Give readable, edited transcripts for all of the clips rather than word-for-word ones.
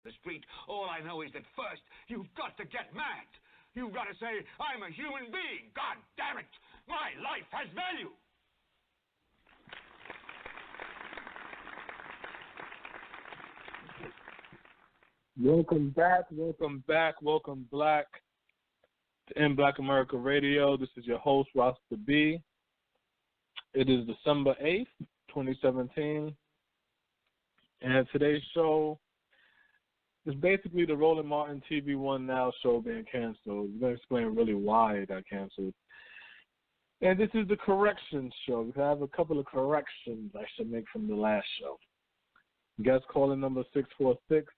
the street. All I know is that first, you've got to get mad. You've got to say, I'm a human being. God damn it. My life has value. Welcome back to In Black America Radio. This is your host, Rasta B. It is December 8th, 2017, and today's show is basically the Roland Martin TV One Now show being canceled. We're going to explain really why it got canceled. And this is the correction show. We have a couple of corrections I should make from the last show. Guest calling number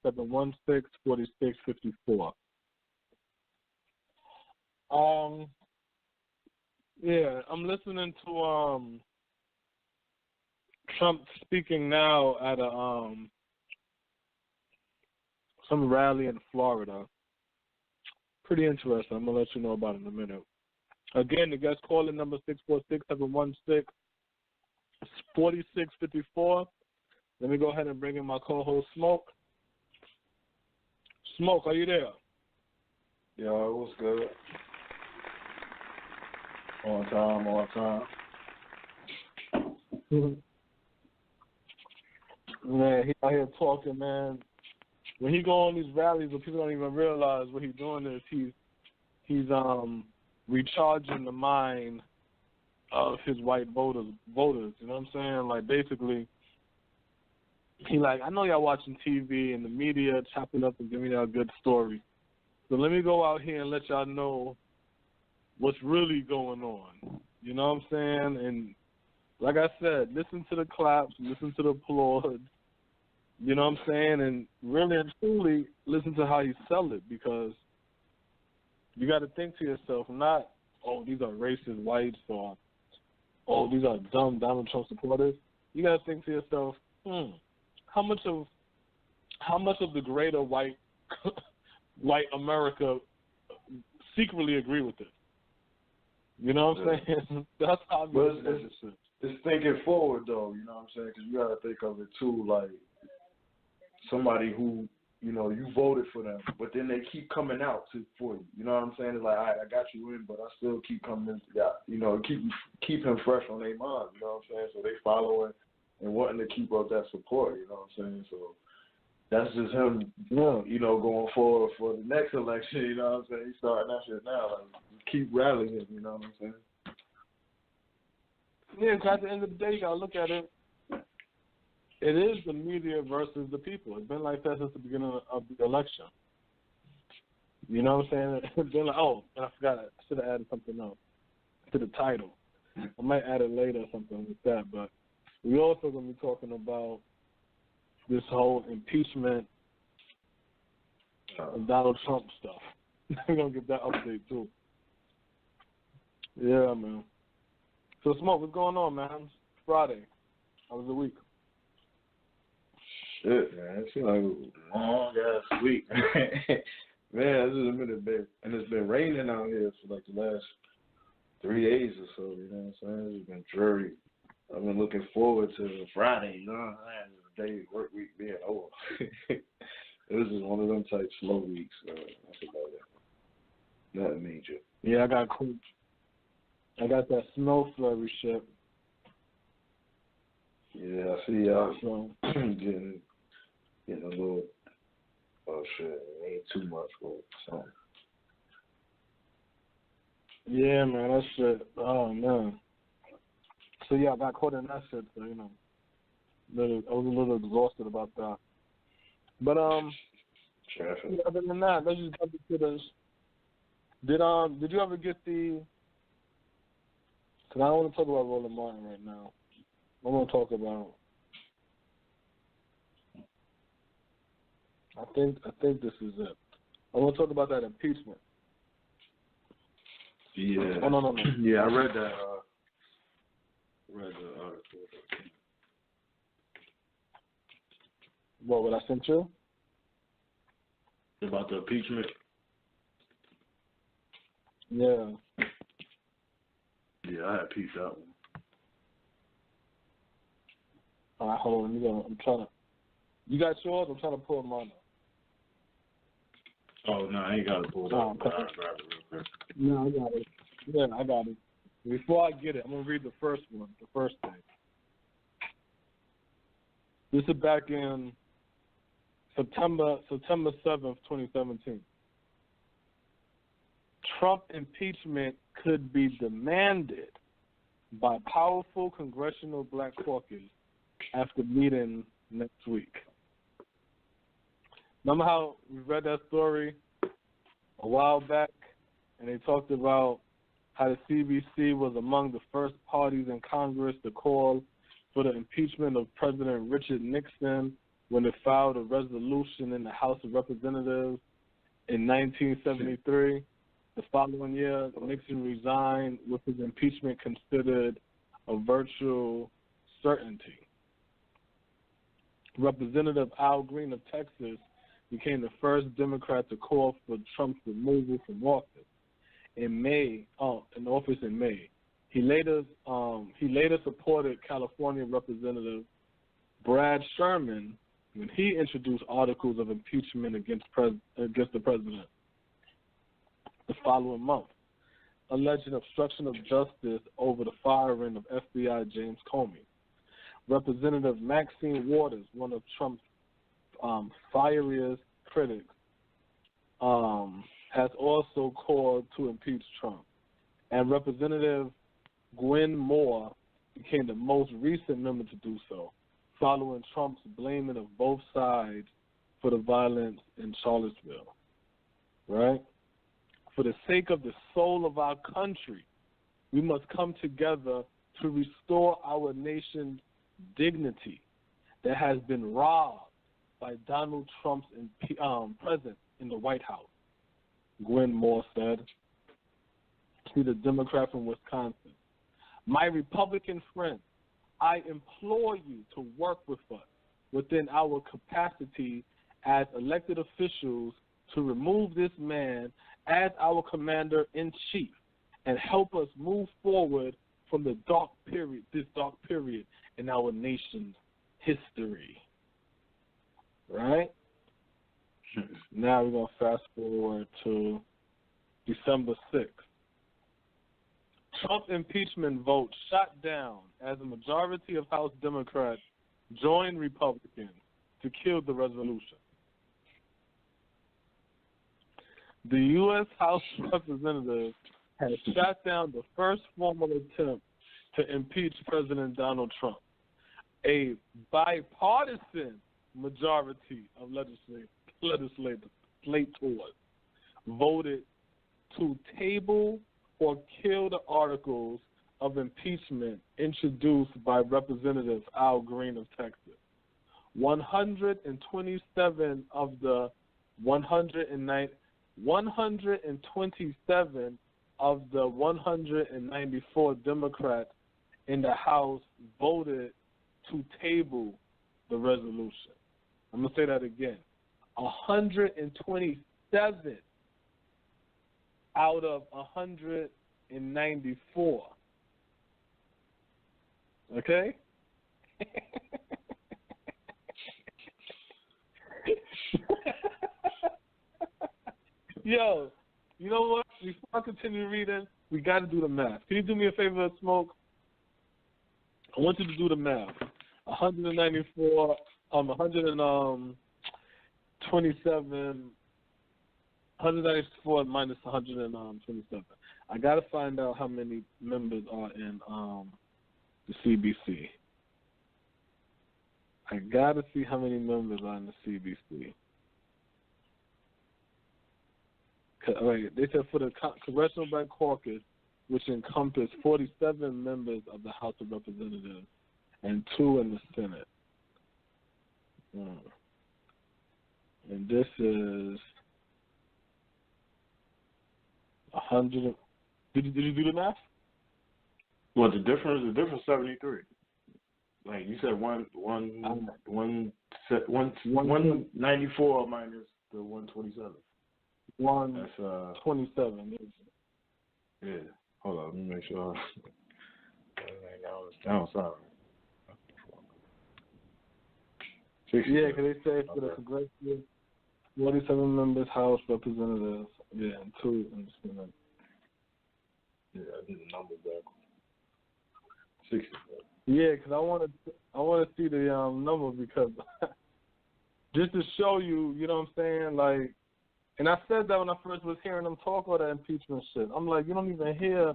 646-716-4654. Yeah, I'm listening to Trump speaking now at a some rally in Florida. Pretty interesting. I'm gonna let you know about it in a minute. Again, the guest calling number 646-716-4654. Let me go ahead and bring in my co-host, Smoke. Smoke, are you there? Yo, what's good? On time. Man, he out here talking, man. When he go on these rallies, but people don't even realize what he's doing is he's recharging the mind of his white voters. You know what I'm saying? Like, basically, he like, I know y'all watching TV and the media chopping up and giving y'all a good story. So let me go out here and let y'all know what's really going on. You know what I'm saying? And like I said, listen to the claps, listen to the applause. You know what I'm saying? And really and truly listen to how he sell it, because you got to think to yourself, not, oh, these are racist whites, or, oh, these are dumb Donald Trump supporters. You got to think to yourself, how much of the greater white America secretly agree with it? You know what I'm saying? That's obvious. It's thinking forward, though, you know what I'm saying? Because you got to think of it, too, like somebody who, you know, you voted for them, but then they keep coming out for you. You know what I'm saying? It's like, all right, I got you in, but I still keep coming in. You know, keep him fresh on their mind. You know what I'm saying? So they following and wanting to keep up that support. You know what I'm saying? So that's just him, you know, going forward for the next election. You know what I'm saying? He's starting that shit now. Like, keep rallying him. You know what I'm saying? Yeah, because at the end of the day, you got to look at it. It is the media versus the people. It's been like that since the beginning of the election. You know what I'm saying? It's been like, oh, and I forgot, I should have added something else to the title. I might add it later or something like that, but we also going to be talking about this whole impeachment of Donald Trump stuff. We're going to get that update, too. Yeah, man. So, Smoke, what's going on, man? It's Friday. How was the week? Shit, man. It seems like a long-ass week. Man, this has been a bit, and it's been raining out here for like the last 3 days or so, you know what I'm saying? It's been dreary. I've been looking forward to Friday, you know what I'm saying? The day work week being over. It was just one of them type slow weeks. That's about it. Nothing major. Yeah, I got that snow flurry shit. Yeah, I see y'all getting a little, oh shit, it ain't too much for it, so. Yeah, man, that shit, oh, man. So, yeah, I got caught in that shit, so, you know, I was a little exhausted about that. But, Traffic. other than that, let's just jump into this. Did you ever get the, because I don't want to talk about Roland Martin right now. I want to talk about, I think this is it. I want to talk about that impeachment. Yeah. Oh, no. Yeah, I read that. Read the article. What I sent you? About the impeachment? Yeah. Yeah, I had peeped that one. All right, hold on. I'm trying to. You got yours? I'm trying to pull mine up. Oh, no, I ain't got to pull it up. Okay. I'll grab it real quick. No, I got it. Yeah, I got it. Before I get it, I'm going to read the first one, the first thing. This is back in September 7th, 2017. Trump impeachment could be demanded by powerful congressional Black caucus after meeting next week. Remember how we read that story a while back, and they talked about how the CBC was among the first parties in Congress to call for the impeachment of President Richard Nixon when it filed a resolution in the House of Representatives in 1973. The following year, Nixon resigned with his impeachment considered a virtual certainty. Representative Al Green of Texas became the first Democrat to call for Trump's removal from office in May. He later supported California Representative Brad Sherman when he introduced articles of impeachment against the president the following month, alleging obstruction of justice over the firing of FBI James Comey. Representative Maxine Waters, one of Trump's fieriest critics, has also called to impeach Trump. And Representative Gwen Moore became the most recent member to do so, following Trump's blaming of both sides for the violence in Charlottesville. Right? For the sake of the soul of our country, we must come together to restore our nation's dignity that has been robbed by Donald Trump's presence in the White House, Gwen Moore said. She's a Democrat from Wisconsin. My Republican friends, I implore you to work with us within our capacity as elected officials to remove this man as our commander-in-chief and help us move forward from this dark period in our nation's history. Right? Now we're going to fast forward to December 6th. Trump impeachment vote shot down as a majority of House Democrats joined Republicans to kill the resolution. The U.S. House of Representatives has shot down the first formal attempt to impeach President Donald Trump. A bipartisan majority of legislators voted to table or kill the articles of impeachment introduced by Representative Al Green of Texas. 127 of the 194 Democrats in the House voted to table the resolution. I'm going to say that again. 127 out of 194. Okay? Yo, you know what? Before I continue reading, we got to do the math. Can you do me a favor, Smoke? I want you to do the math. 194, 194 minus 127. I got to find out how many members are in the CBC. I got to see how many members are in the CBC. Right, they said for the Congressional Black Caucus, which encompassed 47 members of the House of Representatives and 2 in the Senate. And this is 100. Did you do the math? Well, the difference is 73. Like you said, 194 minus the 127. 127. Yeah. Hold on, let me make sure. Down sorry. Yeah, because they say for the congressional. 47 members, House Representatives. Yeah, and 2 in the Senate. Yeah, I did the number back. 60. Yeah, because I want to see the number because just to show you, you know what I'm saying? Like, and I said that when I first was hearing them talk all that impeachment shit. I'm like, you don't even hear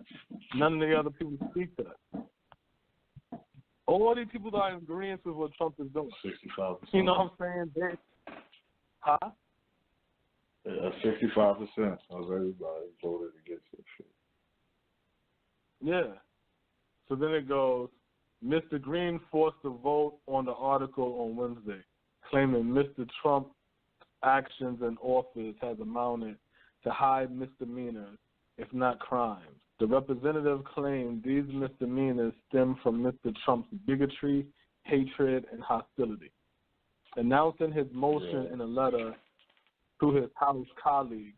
none of the other people speak to that. All these people are in agreement with what Trump is doing. 65%. You know what I'm saying? Huh? Yeah, 65% of everybody voted against that shit. Yeah. So then it goes, Mr. Green forced a vote on the article on Wednesday, claiming Mr. Trump's actions in office has amounted to high misdemeanors, if not crimes. The representative claimed these misdemeanors stem from Mr. Trump's bigotry, hatred, and hostility. Announcing his motion in a letter to his House colleagues,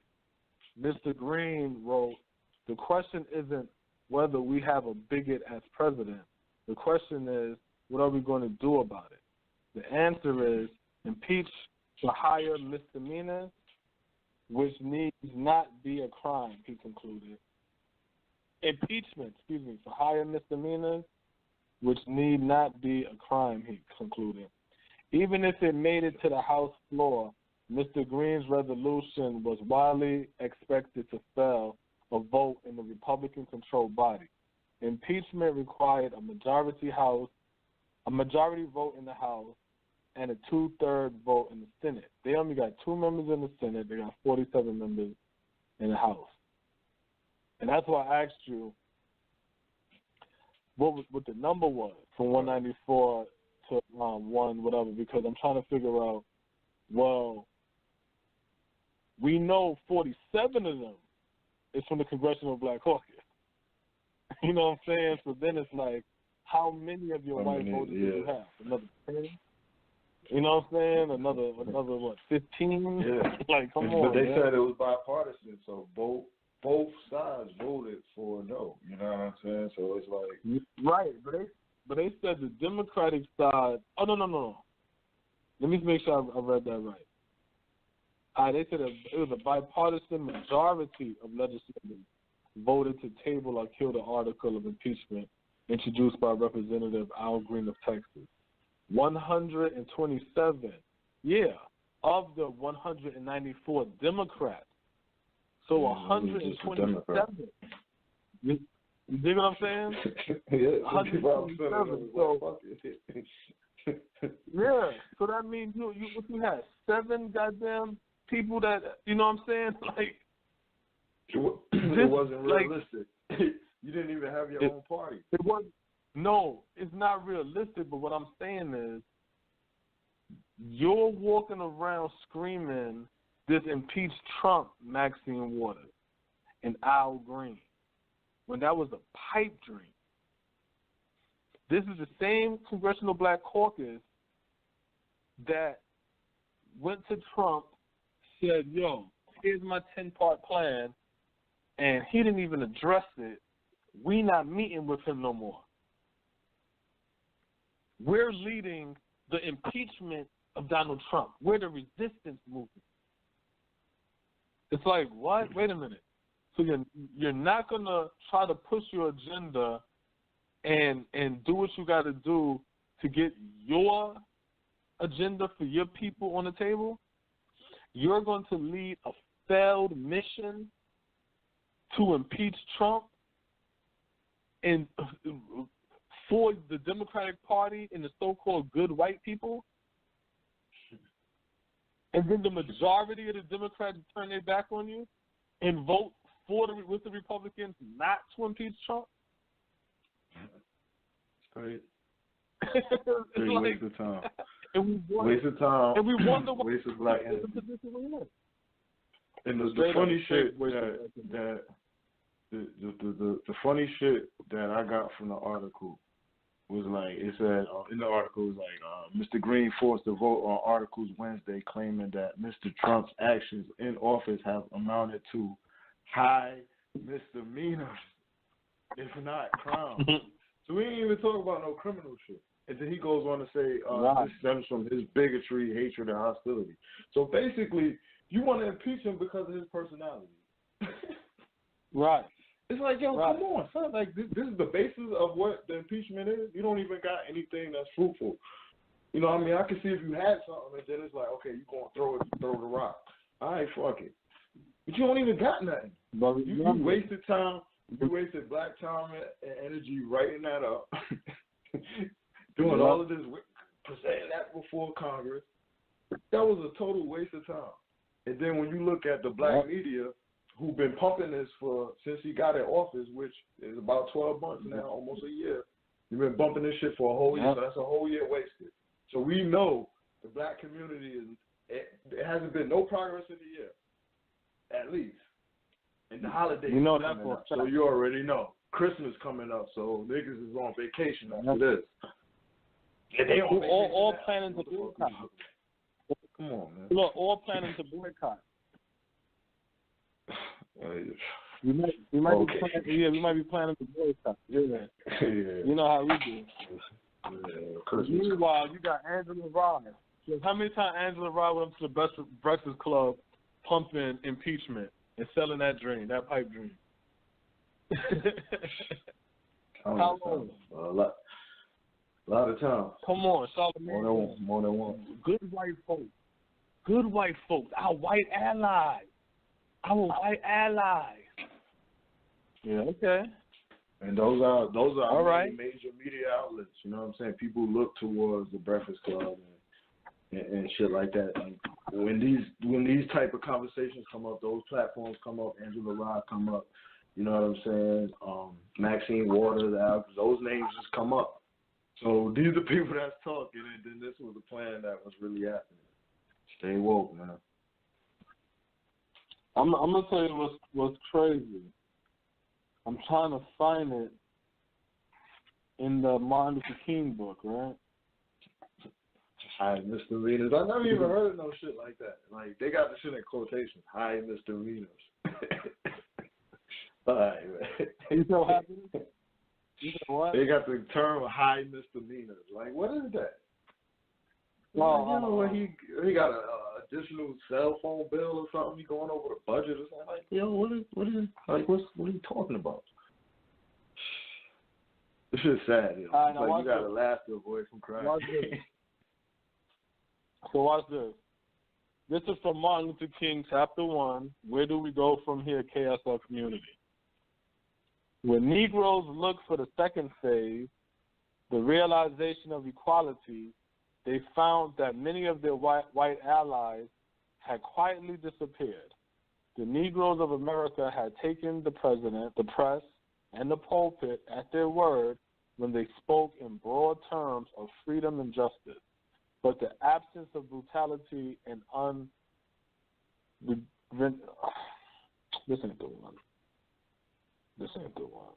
Mr. Green wrote, "The question isn't whether we have a bigot as president. The question is, what are we going to do about it? The answer is impeach for higher misdemeanors, which needs not be a crime," he concluded. Impeachment, for higher misdemeanors, which need not be a crime, he concluded. Even if it made it to the House floor, Mr. Green's resolution was widely expected to fail a vote in the Republican-controlled body. Impeachment required a majority vote in the House, and a 2/3 vote in the Senate. They only got 2 members in the Senate. They got 47 members in the House. And that's why I asked you what the number was from 194 to 1 whatever, because I'm trying to figure out, well, we know 47 of them is from the Congressional Black Caucus. You know what I'm saying? So then it's like, how many of your white voters do you have? Another 10? You know what I'm saying? Another what, 15? Yeah. Like, come but on. But they man. said it was bipartisan, so both sides voted for no. You know what I'm saying? So it's like right, but they said the Democratic side. Oh no. Let me make sure I read that right. They said it was a bipartisan majority of legislators voted to table or kill the article of impeachment introduced by Representative Al Green of Texas. 127, of the 194 Democrats. So 127. You dig what I'm saying? Yeah, 127. So, yeah, so that means you had 7 goddamn people that, you know what I'm saying? Like, it wasn't realistic. You didn't even have your own party. No, it's not realistic, but what I'm saying is you're walking around screaming this impeach Trump, Maxine Waters, and Al Green, when that was a pipe dream. This is the same Congressional Black Caucus that went to Trump, said, yo, here's my 10-part plan, and he didn't even address it. We not meeting with him no more. We're leading the impeachment of Donald Trump. We're the resistance movement. It's like, what? Wait a minute. So you're not going to try to push your agenda and do what you got to do to get your agenda for your people on the table? You're going to lead a failed mission to impeach Trump and for the Democratic Party and the so-called good white people, and then the majority of the Democrats turn their back on you and vote with the Republicans not to impeach Trump? Straight like, waste of time. Waste of time. And we wonder why waste of black energy. And the funny shit the funny shit that I got from the article was like, it said in the article, it was like Mr. Green forced a vote on articles Wednesday claiming that Mr. Trump's actions in office have amounted to high misdemeanors, if not crimes. So we ain't even talk about no criminal shit. And then he goes on to say this stems from his bigotry, hatred, and hostility. So basically, You want to impeach him because of his personality. Right. It's like, yo, come on, son. Like, this is the basis of what the impeachment is. You don't even got anything that's fruitful. You know what I mean? I can see if you had something, and then it's like, okay, you going to throw the rock. All right, fuck it. But you don't even got nothing. You wasted time. You wasted black time and energy writing that up. Doing all of this, presenting that before Congress. That was a total waste of time. And then when you look at the black media, who've been pumping this since he got in office, which is about 12 months now, almost a year. You've been bumping this shit for a whole year, so that's a whole year wasted. So we know the black community there hasn't been no progress in the year, at least. And the holidays coming up, so you already know. Christmas coming up, so niggas is on vacation after this. And they on all planning to boycott. Come on, man. Look, all planning to boycott. We might be planning to boycott. Yeah. You know how we do. Meanwhile, you got Angela Rye. How many times Angela Rye went up to the Breakfast Club pumping impeachment and selling that dream, that pipe dream? How long? A lot of times. Come on, Charlamagne. More than one. Good white folks. Our white allies. Yeah, okay. And those are all right. Major media outlets. You know what I'm saying? People look towards the Breakfast Club and shit like that. And when these type of conversations come up, those platforms come up. Angela Rye come up. You know what I'm saying? Maxine Waters, those names just come up. So these are people that's talking, and then this was a plan that was really happening. Stay woke, man. I'm gonna tell you what's crazy. I'm trying to find it in the Martin Luther King book, right? High misdemeanors. I never even heard of no shit like that. Like, they got the shit in quotations. High misdemeanors. All right, man. You know what happened? You know what? They got the term high misdemeanors. Like, what is that? He got a additional cell phone bill or something. He going over the budget or something. Like, yo, what are you talking about? This shit's sad. You know? Like you gotta laugh to avoid from crying. So watch this. This is from Martin Luther King, Chapter 1. Where do we go from here, KSL community? When Negroes look for the second phase, the realization of equality, they found that many of their white allies had quietly disappeared. The Negroes of America had taken the president, the press, and the pulpit at their word when they spoke in broad terms of freedom and justice. But the absence of brutality and this ain't the one.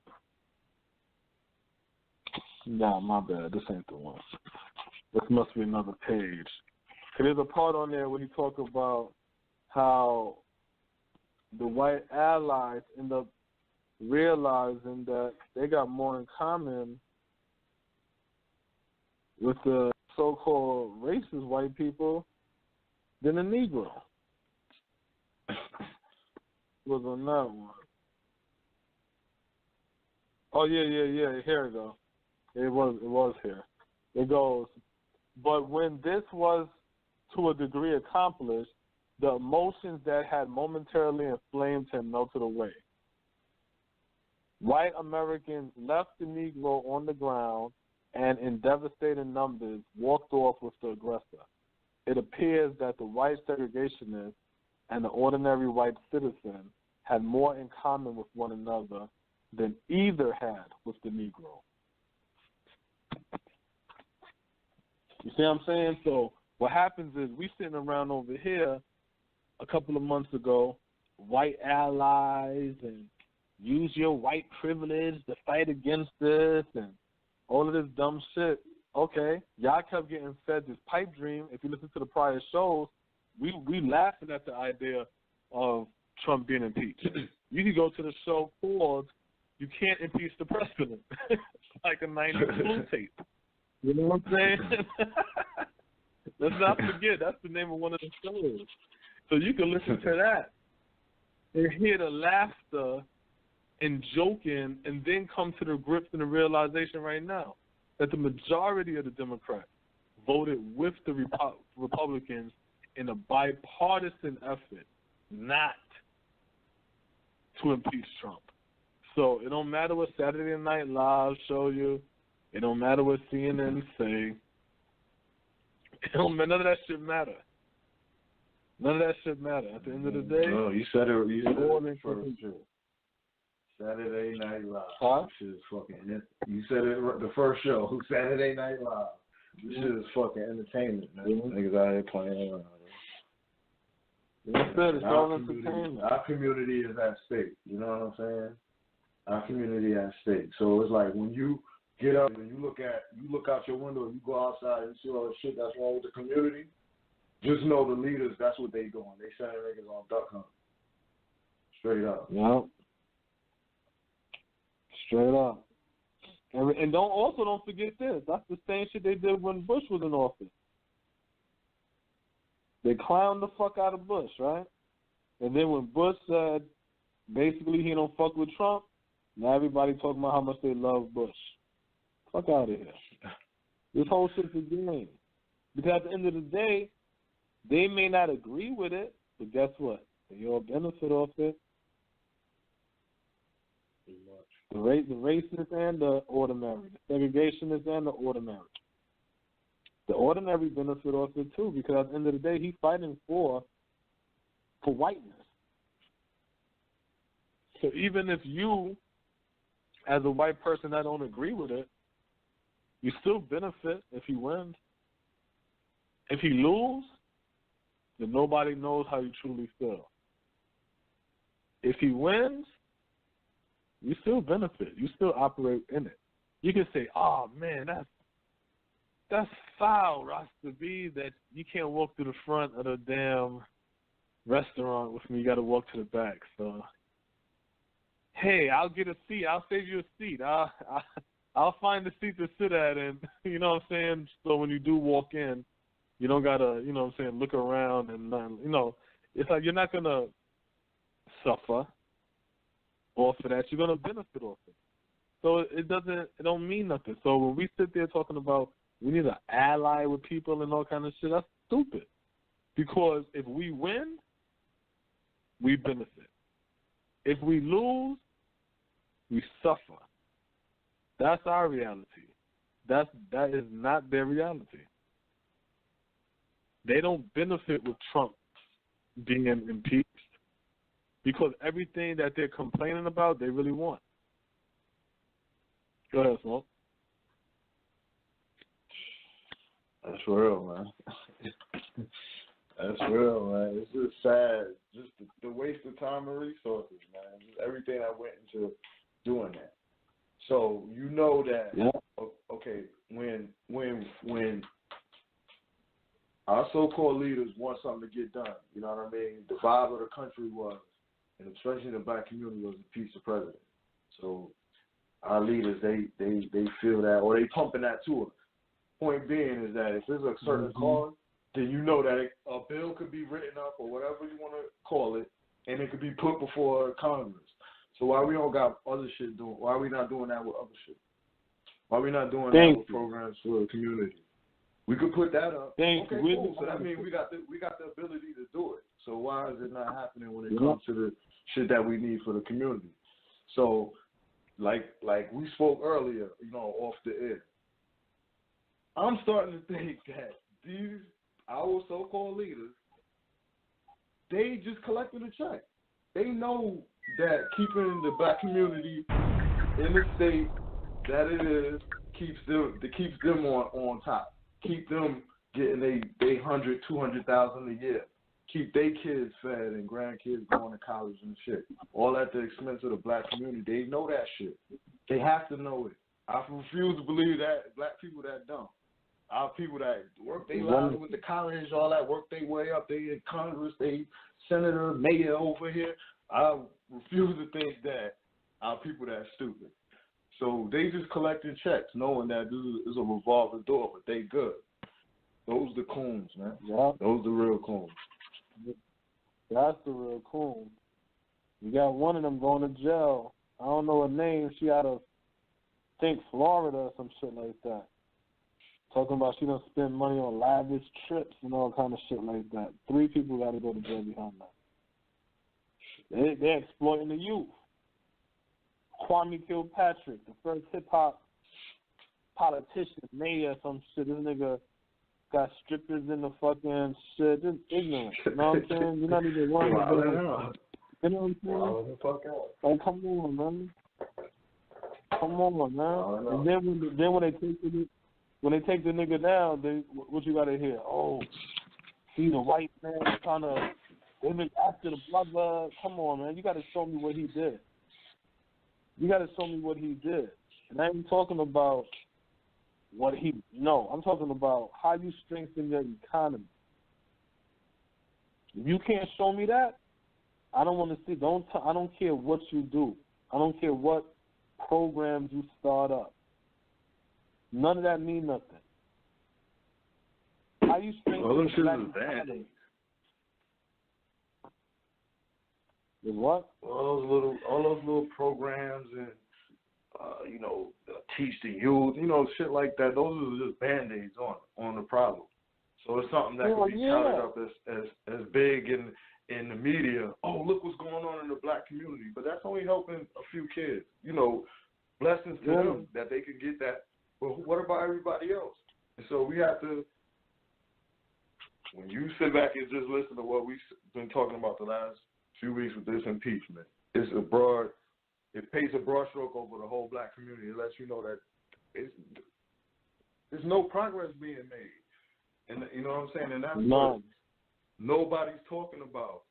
Nah, my bad. This ain't the one. This must be another page. There's a part on there where he talk about how the white allies end up realizing that they got more in common with the so-called racist white people than the Negro. Was on that one. Oh yeah. Here we go. It was here. It goes. But when this was to a degree accomplished, the emotions that had momentarily inflamed him melted away. White Americans left the Negro on the ground and in devastating numbers walked off with the aggressor. It appears that the white segregationist and the ordinary white citizen had more in common with one another than either had with the Negro. You see what I'm saying? So what happens is we sitting around over here a couple of months ago, white allies and use your white privilege to fight against this and all of this dumb shit. Okay, y'all kept getting fed this pipe dream. If you listen to the prior shows, we laughing at the idea of Trump being impeached. You can go to the show called "You Can't Impeach the President," like a 90s blue tape. You know what I'm saying? Let's not forget, that's the name of one of the shows. So you can listen to that and hear the laughter and joking, and then come to the grips and the realization right now that the majority of the Democrats voted with the Republicans in a bipartisan effort not to impeach Trump. So it don't matter what Saturday Night Live show you. It don't matter what CNN say. None of that shit matter. None of that shit matter. At the end of the day, no, you said it. You said it first. Saturday Night Live. Huh? This shit is fucking. You said it the first show. Saturday Night Live. This shit is fucking entertainment, man. Niggas out here playing around. That's it. It's all entertainment. Our community is at stake. You know what I'm saying? Our community at stake. So it's like when you get up and you look out your window and you go outside and see all the shit that's wrong with the community, just know the leaders, that's what they doing. They sending niggas on duck hunt. Straight up. Yeah. Straight up. And don't forget this. That's the same shit they did when Bush was in office. They clowned the fuck out of Bush, right? And then when Bush said basically he don't fuck with Trump, now everybody talking about how much they love Bush. Fuck out of here. This whole shit's a game. Because at the end of the day, they may not agree with it, but guess what? They all benefit off it. The racist and the ordinary. The segregationists and the ordinary. The ordinary benefit off it too, because at the end of the day, he's fighting for whiteness. So even if you, as a white person that don't agree with it, you still benefit if he wins. If he loses, then nobody knows how you truly feel. If he wins, you still benefit. You still operate in it. You can say, "Oh man, that's foul, Rasta B, that you can't walk through the front of the damn restaurant with me. You got to walk to the back." So, hey, I'll get a seat. I'll save you a seat. I'll find a seat to sit at, and you know what I'm saying. So when you do walk in, you don't gotta, you know what I'm saying, look around and it's like you're not gonna suffer off of that. You're gonna benefit off it. So it don't mean nothing. So when we sit there talking about we need an ally with people and all kind of shit, that's stupid. Because if we win, we benefit. If we lose, we suffer. That's our reality. That is not their reality. They don't benefit with Trump being impeached because everything that they're complaining about, they really want. Go ahead, Smoke. That's real, man. That's real, man. It's just sad. Just the waste of time and resources, man. Just everything that went into doing that. So you know that, okay, when our so-called leaders want something to get done, you know what I mean? The vibe of the country was, and especially the black community, was to impeach the president. So our leaders, they feel that, or they pumping that to us. Point being is that if there's a certain cause, then you know that a bill could be written up or whatever you want to call it, and it could be put before Congress. So why we don't got other shit doing? Why are we not doing that with other shit? Why are we not doing that with programs for the community? We could put that up. Okay, cool. So that means we got the ability to do it. So why is it not happening when it comes to the shit that we need for the community? So, like we spoke earlier, off the air. I'm starting to think that our so-called leaders, they just collected a check. They know that keeping the black community in the state that it is keeps them on top. Keep them getting they 100, 200,000 a year. Keep their kids fed and grandkids going to college and shit. All at the expense of the black community. They know that shit. They have to know it. I refuse to believe that black people that dumb. Our people that work their lives with the college, all that, work their way up. They in Congress, they senator, mayor over here. I refuse to think that our people that stupid. So they just collecting checks, knowing that this is a revolving door, but they good. Those the coons, man. Yeah. Those the real coons. That's the real coon. You got one of them going to jail. I don't know her name. She out of, I think, Florida or some shit like that. Talking about she done spend money on lavish trips and all kind of shit like that. 3 people got to go to jail behind that. They're exploiting the youth. Kwame Kilpatrick, the first hip-hop politician, mayor, some shit. This nigga got strippers in the fucking shit. Just ignorant. You know what I'm saying? You're not even worried about it. You know what I'm saying? Like, come on, man. Come on, man. And then when they take the nigga down, what you gotta hear? Oh, he's a white man trying to image after the brother. Come on, man. You gotta show me what he did. You gotta show me what he did. And I ain't talking about what he. No, I'm talking about how you strengthen your economy. If you can't show me that, I don't want to see. I don't care what you do. I don't care what programs you start up. None of that mean nothing. How you strengthen all them shit black is economy? Is what? All those little programs and teach the youth, shit like that. Those are just band-aids on the problem. So it's something that can be touted up as big in the media. Oh, look what's going on in the black community, but that's only helping a few kids. Blessings to them that they can get that. But what about everybody else? And so we have to. When you sit back and just listen to what we've been talking about the last few weeks with this impeachment, it paints a broad stroke over the whole black community. It lets you know that there's no progress being made. And you know what I'm saying? And that's what nobody's talking about.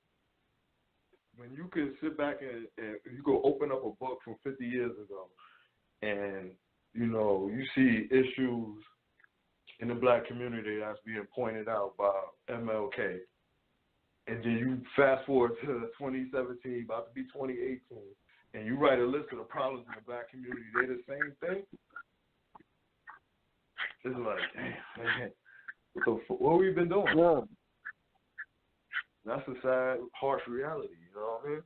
When you can sit back and you go open up a book from 50 years ago and, you see issues in the black community that's being pointed out by MLK. And then you fast forward to 2017, about to be 2018, and you write a list of the problems in the black community. They're the same thing. It's like, damn, man, what we've been doing? Yeah. That's a sad, harsh reality, you know what I mean?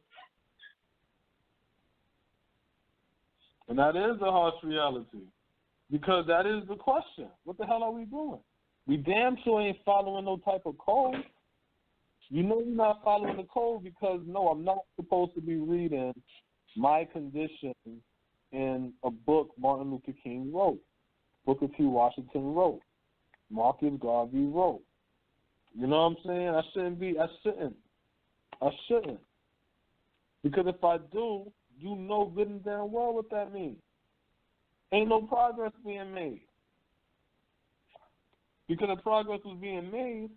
And that is a harsh reality. Because that is the question. What the hell are we doing? We damn sure ain't following no type of code. You know you're not following the code because, no, I'm not supposed to be reading my condition in a book Martin Luther King wrote, Booker T. Washington wrote, Marcus Garvey wrote. You know what I'm saying? I shouldn't. Because if I do, you know good and damn well what that means. Ain't no progress being made. Because if progress was being made,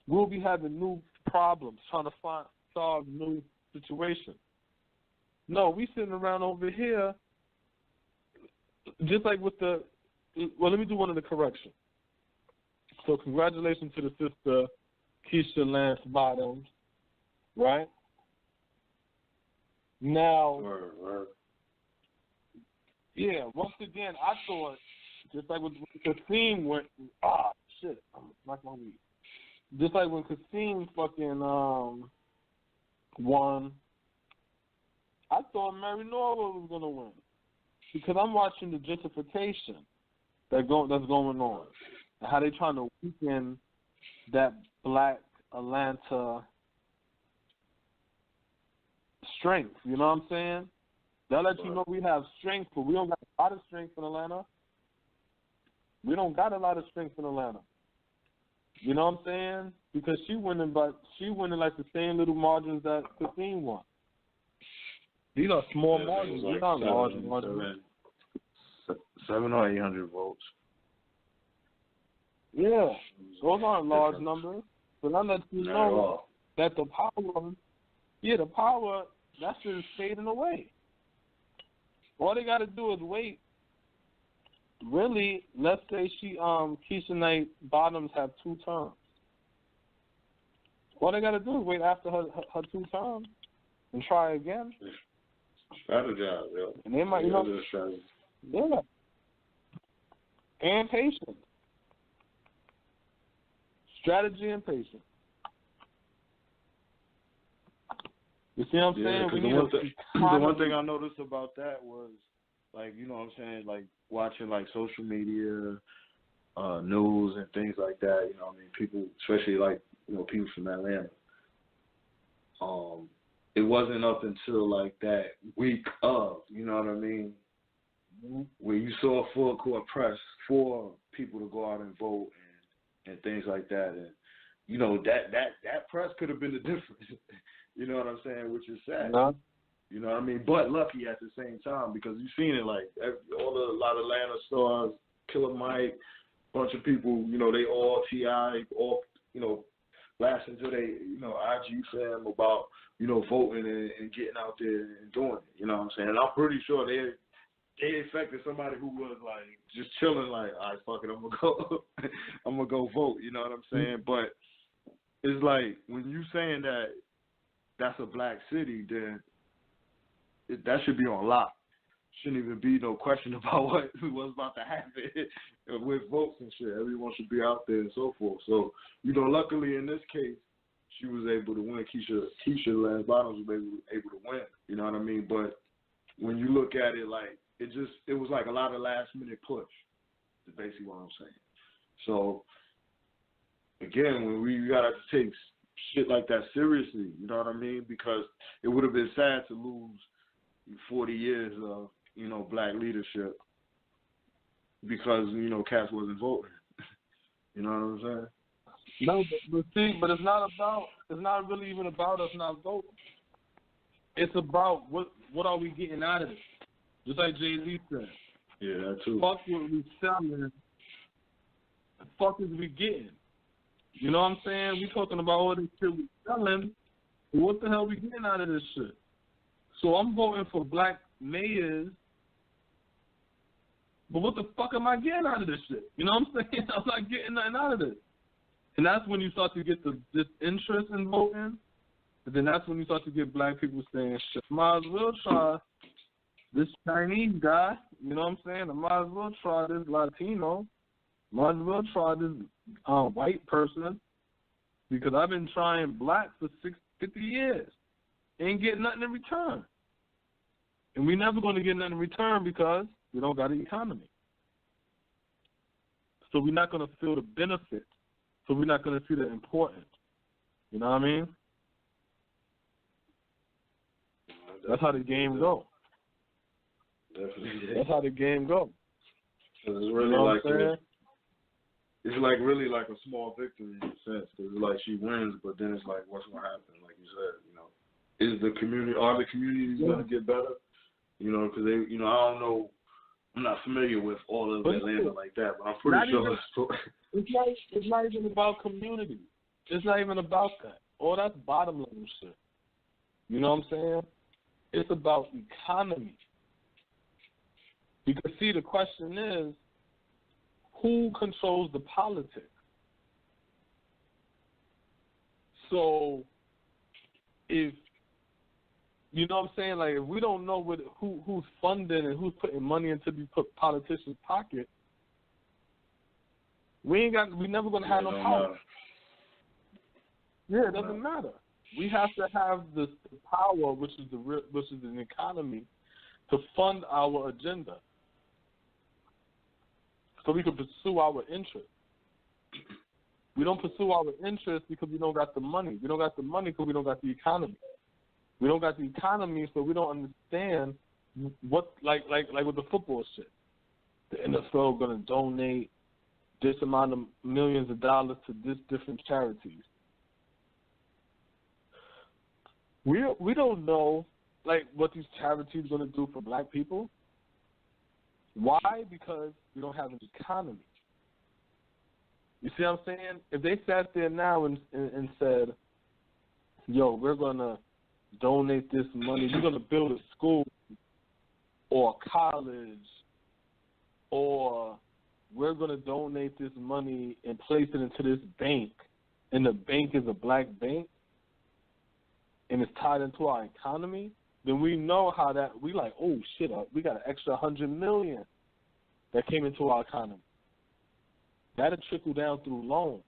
we'll be having new problems, trying to solve new situations. No, we sitting around over here, just like with let me do one of the corrections. So congratulations to the sister Keisha Lance Bottoms, right? Now, yeah, once again, I thought, just like with Kasim went, shit, I'm not going to read. Just like when Kasim fucking won, I thought Mary Norwood was going to win. Because I'm watching the gentrification that's going on. And how they trying to weaken that black Atlanta strength. You know what I'm saying? They'll let you know we have strength, but we don't got a lot of strength in Atlanta. We don't got a lot of strength in Atlanta. You know what I'm saying? Because she winning like the same little margins that Kasim won. These are small margins. These aren't large margins. 700 or 800 votes. Yeah, those aren't large numbers. But I let you know that the power, that's just fading away. All they got to do is wait. Really, let's say Keisha Knight Bottoms have 2 terms. All they got to do is wait after her 2 terms and try again. Strategize, yeah. And they might, yeah. And patience. Strategy and patience. You see what I'm saying? Because the one thing I noticed about that was, like, you know what I'm saying, like, watching, like, social media, news and things like that, you know what I mean, people, especially, like, you know, people from Atlanta, it wasn't up until, like, that week of, you know what I mean, where you saw a full court press for people to go out and vote and things like that. And, you know, that press could have been the difference, you know what I'm saying, which is sad. No. You know what I mean? But lucky at the same time, because you've seen it, like, a lot of Atlanta stars, Killer Mike, bunch of people, you know, they all T.I., all, you know, blasting to they, you know, IG fam about, you know, voting and getting out there and doing it. You know what I'm saying? And I'm pretty sure they affected somebody who was, like, just chilling, like, all right, fuck it, I'm gonna go vote. You know what I'm saying? But it's like, when you saying that that's a black city, then that should be on lock. Shouldn't even be no question about what's about to happen with votes and shit. Everyone should be out there and so forth. So, you know, luckily in this case, she was able to win. Keisha Lance Bottoms was able to win. You know what I mean? But when you look at it, like, it was like a lot of last minute push. Is basically what I'm saying. So, again, when we gotta take shit like that seriously, you know what I mean? Because it would have been sad to lose 40 years of, you know, black leadership because, you know, cats wasn't voting. You know what I'm saying? No, but it's not really even about us not voting. It's about what are we getting out of it? Just like Jay-Z said. Yeah, that too. Fuck what we selling. The fuck is we getting? You know what I'm saying? We talking about all this shit we selling. What the hell we getting out of this shit? So I'm voting for black mayors, but what the fuck am I getting out of this shit? You know what I'm saying? I'm not getting nothing out of this. And that's when you start to get this interest in voting. And then that's when you start to get black people saying, shit, might as well try this Chinese guy. You know what I'm saying? I might as well try this Latino. Might as well try this white person. Because I've been trying black for 50 years. Ain't getting nothing in return. And we're never going to get nothing in return because we don't got an economy. So we're not going to feel the benefit. So we're not going to see the importance. You know what I mean? That's how the game go. Definitely. That's how the game go. It's really, you know, like it's like really like a small victory in a sense. Because it's like she wins, but then it's like, what's going to happen? Like you said, you know. Are the communities going to get better? You know, because they, you know, I don't know. I'm not familiar with all of Atlanta like that, but I'm pretty sure. It's not even about community. It's not even about that. All that's bottom level shit. You know what I'm saying? It's about economy. Because, see, the question is, who controls the politics? So, if, you know what I'm saying, like, if we don't know who's funding and who's putting money into these politicians' pockets, we never gonna have no power. Matter. Yeah, it doesn't matter. We have to have the power, which is an economy, to fund our agenda, so we can pursue our interests. We don't pursue our interests because we don't got the money. We don't got the money because we don't got the economy. We don't got the economy, so we don't understand what, like with the football shit. The NFL going to donate this amount of millions of dollars to this different charities. We don't know, like, what these charities are going to do for black people. Why? Because we don't have an economy. You see what I'm saying? If they sat there now and said, yo, we're going to donate this money, we're going to build a school or a college, or we're going to donate this money and place it into this bank, and the bank is a black bank, and it's tied into our economy, then we know how that, we like, oh, shit, we got an extra $100 million that came into our economy. That'll trickle down through loans.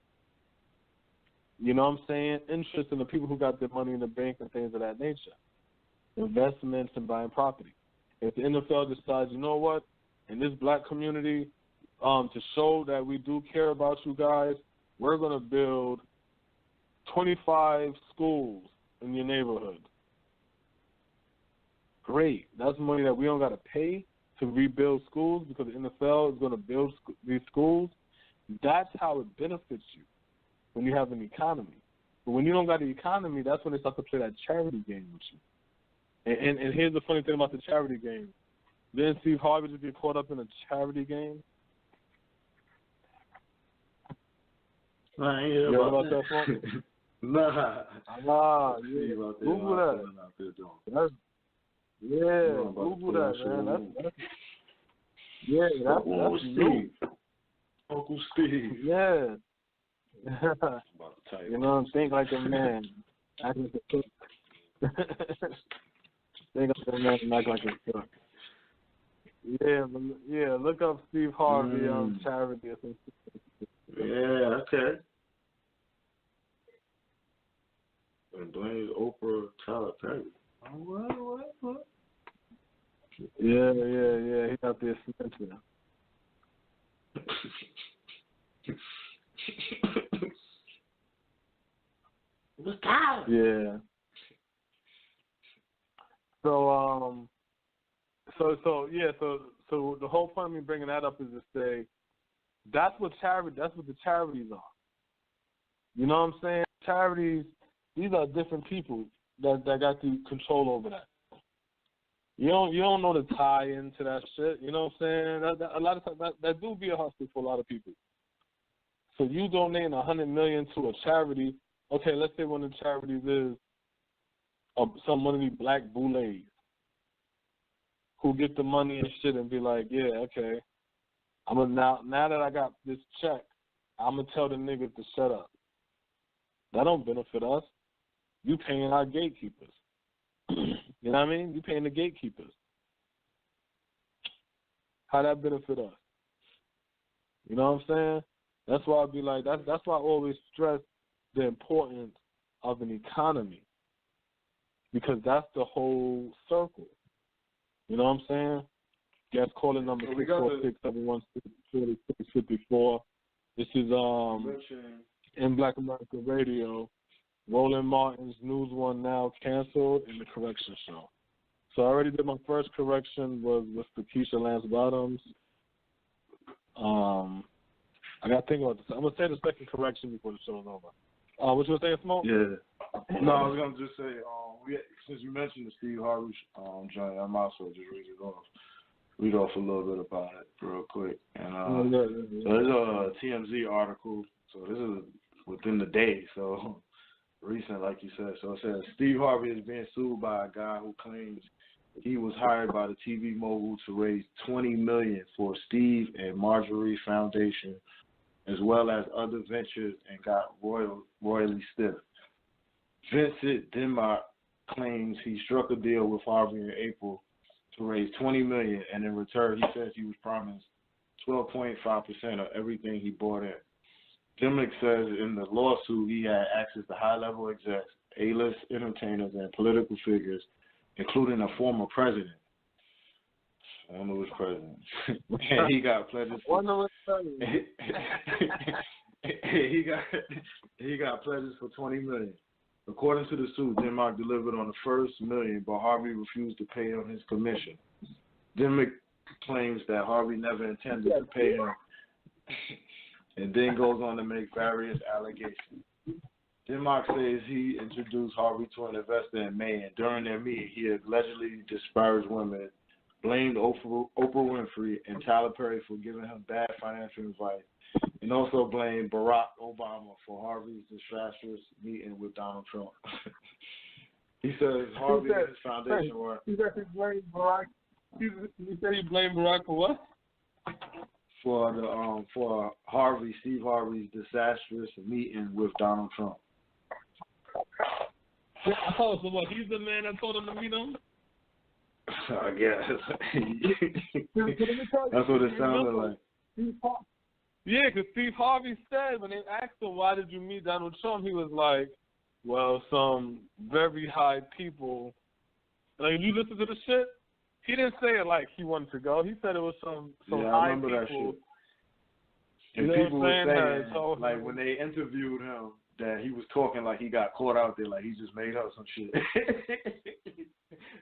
you know what I'm saying, interest in the people who got their money in the bank and things of that nature. Investments and buying property. If the NFL decides, you know what, in this black community, to show that we do care about you guys, we're going to build 25 schools in your neighborhood. Great. That's money that we don't got to pay to rebuild schools because the NFL is going to build these schools. That's how it benefits you when you have an economy. But when you don't got an economy, that's when they start to play that charity game with you. And here's the funny thing about the charity game. Didn't Steve Harvey just get caught up in a charity game? I ain't hear about that. Nah, yeah. Google that. Google that, man. That's Steve. Uncle Steve. Yeah. You know what I'm saying? Like a man. Act like a cook. Think like a man and act like a cook. Yeah, look up Steve Harvey charity or something. Yeah, okay. And blame Oprah, Tyler Perry. What? Yeah. He got the extension. What's Tyler? Yeah. So the whole point of me bringing that up is to say that's what the charities are. You know what I'm saying? Charities, these are different people that got the control over that. You don't know the tie into that shit. You know what I'm saying? A lot of times that do be a hustle for a lot of people. So you donating $100 million to a charity. Okay, let's say one of the charities is some one of these black boulets who get the money and shit and be like, yeah, okay, now that I got this check, I'm gonna tell the niggas to shut up. That don't benefit us. You paying our gatekeepers. You know what I mean? You paying the gatekeepers. How that benefit us? You know what I'm saying? That's why I'd be like, that's why I always stress the importance of an economy, because that's the whole circle. You know what I'm saying? Guest calling number 646-716-4654. This is in Black America Radio. Roland Martin's NewsOne now canceled in the correction show. So I already did my first correction was with Keisha Lance Bottoms. I got to think about this. I'm going to say the second correction before the show's over. What you were saying, Smoke? Yeah. No, I was going to just say, since you mentioned the Steve Harvey joint, I might as well just read off a little bit about it real quick. And so there's a TMZ article. So this is within the day, so recent, like you said. So it says Steve Harvey is being sued by a guy who claims he was hired by the TV mogul to raise $20 million for Steve and Marjorie Foundation, as well as other ventures, and got royally stiff. Vincent Denmark claims he struck a deal with Harvey in April to raise $20 million, and in return, he says he was promised 12.5% of everything he bought in. Dimmick says in the lawsuit he had access to high-level execs, A-list entertainers, and political figures, including a former president. I don't know which president. And he got pledges for he got pledges for $20 million. According to the suit, Denmark delivered on the first $1 million, but Harvey refused to pay him his commission. Dimmick claims that Harvey never intended to pay him, and then goes on to make various allegations. Denmark says he introduced Harvey to an investor in May, and during their meeting, he allegedly disparaged women, blamed Oprah Winfrey and Tyler Perry for giving him bad financial advice, and also blamed Barack Obama for Harvey's disastrous meeting with Donald Trump. He says Harvey and his foundation were... He said he blamed Barack. He said he blamed Barack for what? For Steve Harvey's disastrous meeting with Donald Trump. Oh, so what? He's the man that told him to meet him? I guess. That's what it sounded like. Yeah, because Steve Harvey said when they asked him, why did you meet Donald Trump, he was like, well, some very high people. Like, you listen to the shit? He didn't say it like he wanted to go. He said it was some high people. That shit. And you know people were saying, like, when they interviewed him, that he was talking like he got caught out there, like he just made up some shit.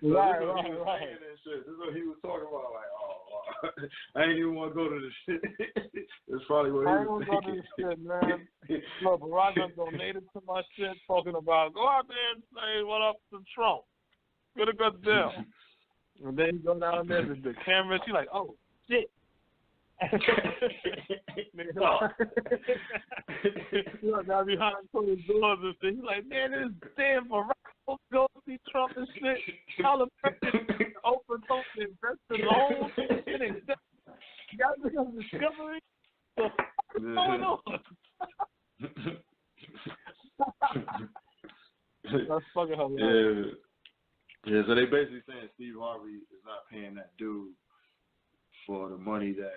Right. This is what he was talking about. Like, I ain't even want to go to this shit. That's probably what he was thinking. I ain't going to go to this shit, man. Look, Barack donated to my shit, talking about, go out there and say what up to Trump. Get a good deal. And then he go down there to the cameras. He like, oh, shit. Look, now behind closed doors and shit. He's like, man, this damn Barack go see Trump and shit. All the president open talking investor loans and accept. Y'all become discovery. What's going on? That's fucking hilarious. Yeah, so they basically saying Steve Harvey is not paying that dude for the money that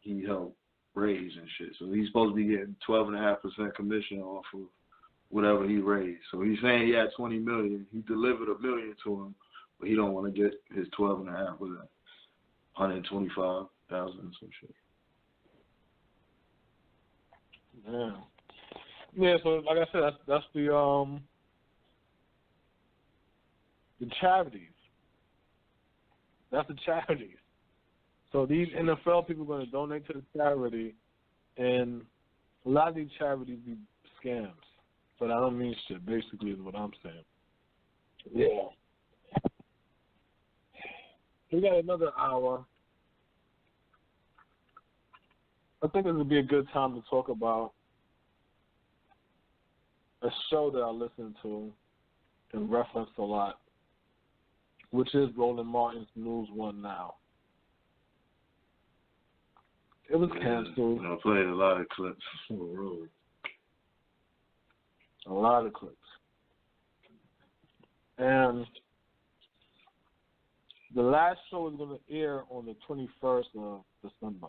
he helped raise and shit. So he's supposed to be getting 12.5% commission off of whatever he raised. So he's saying he had $20 million. He delivered $1 million to him, but he don't want to get his 12.5 with it. $125,000 and some shit. Yeah, so like I said, that's the charities. That's the charities. So these NFL people are going to donate to the charity, and a lot of these charities be scams. But I don't mean shit, basically, is what I'm saying. Yeah. We got another hour. I think this would be a good time to talk about a show that I listen to and reference a lot, which is Roland Martin's NewsOne Now. It was canceled. I played a lot of clips on the road. A lot of clips. And the last show is going to air on the 21st of December.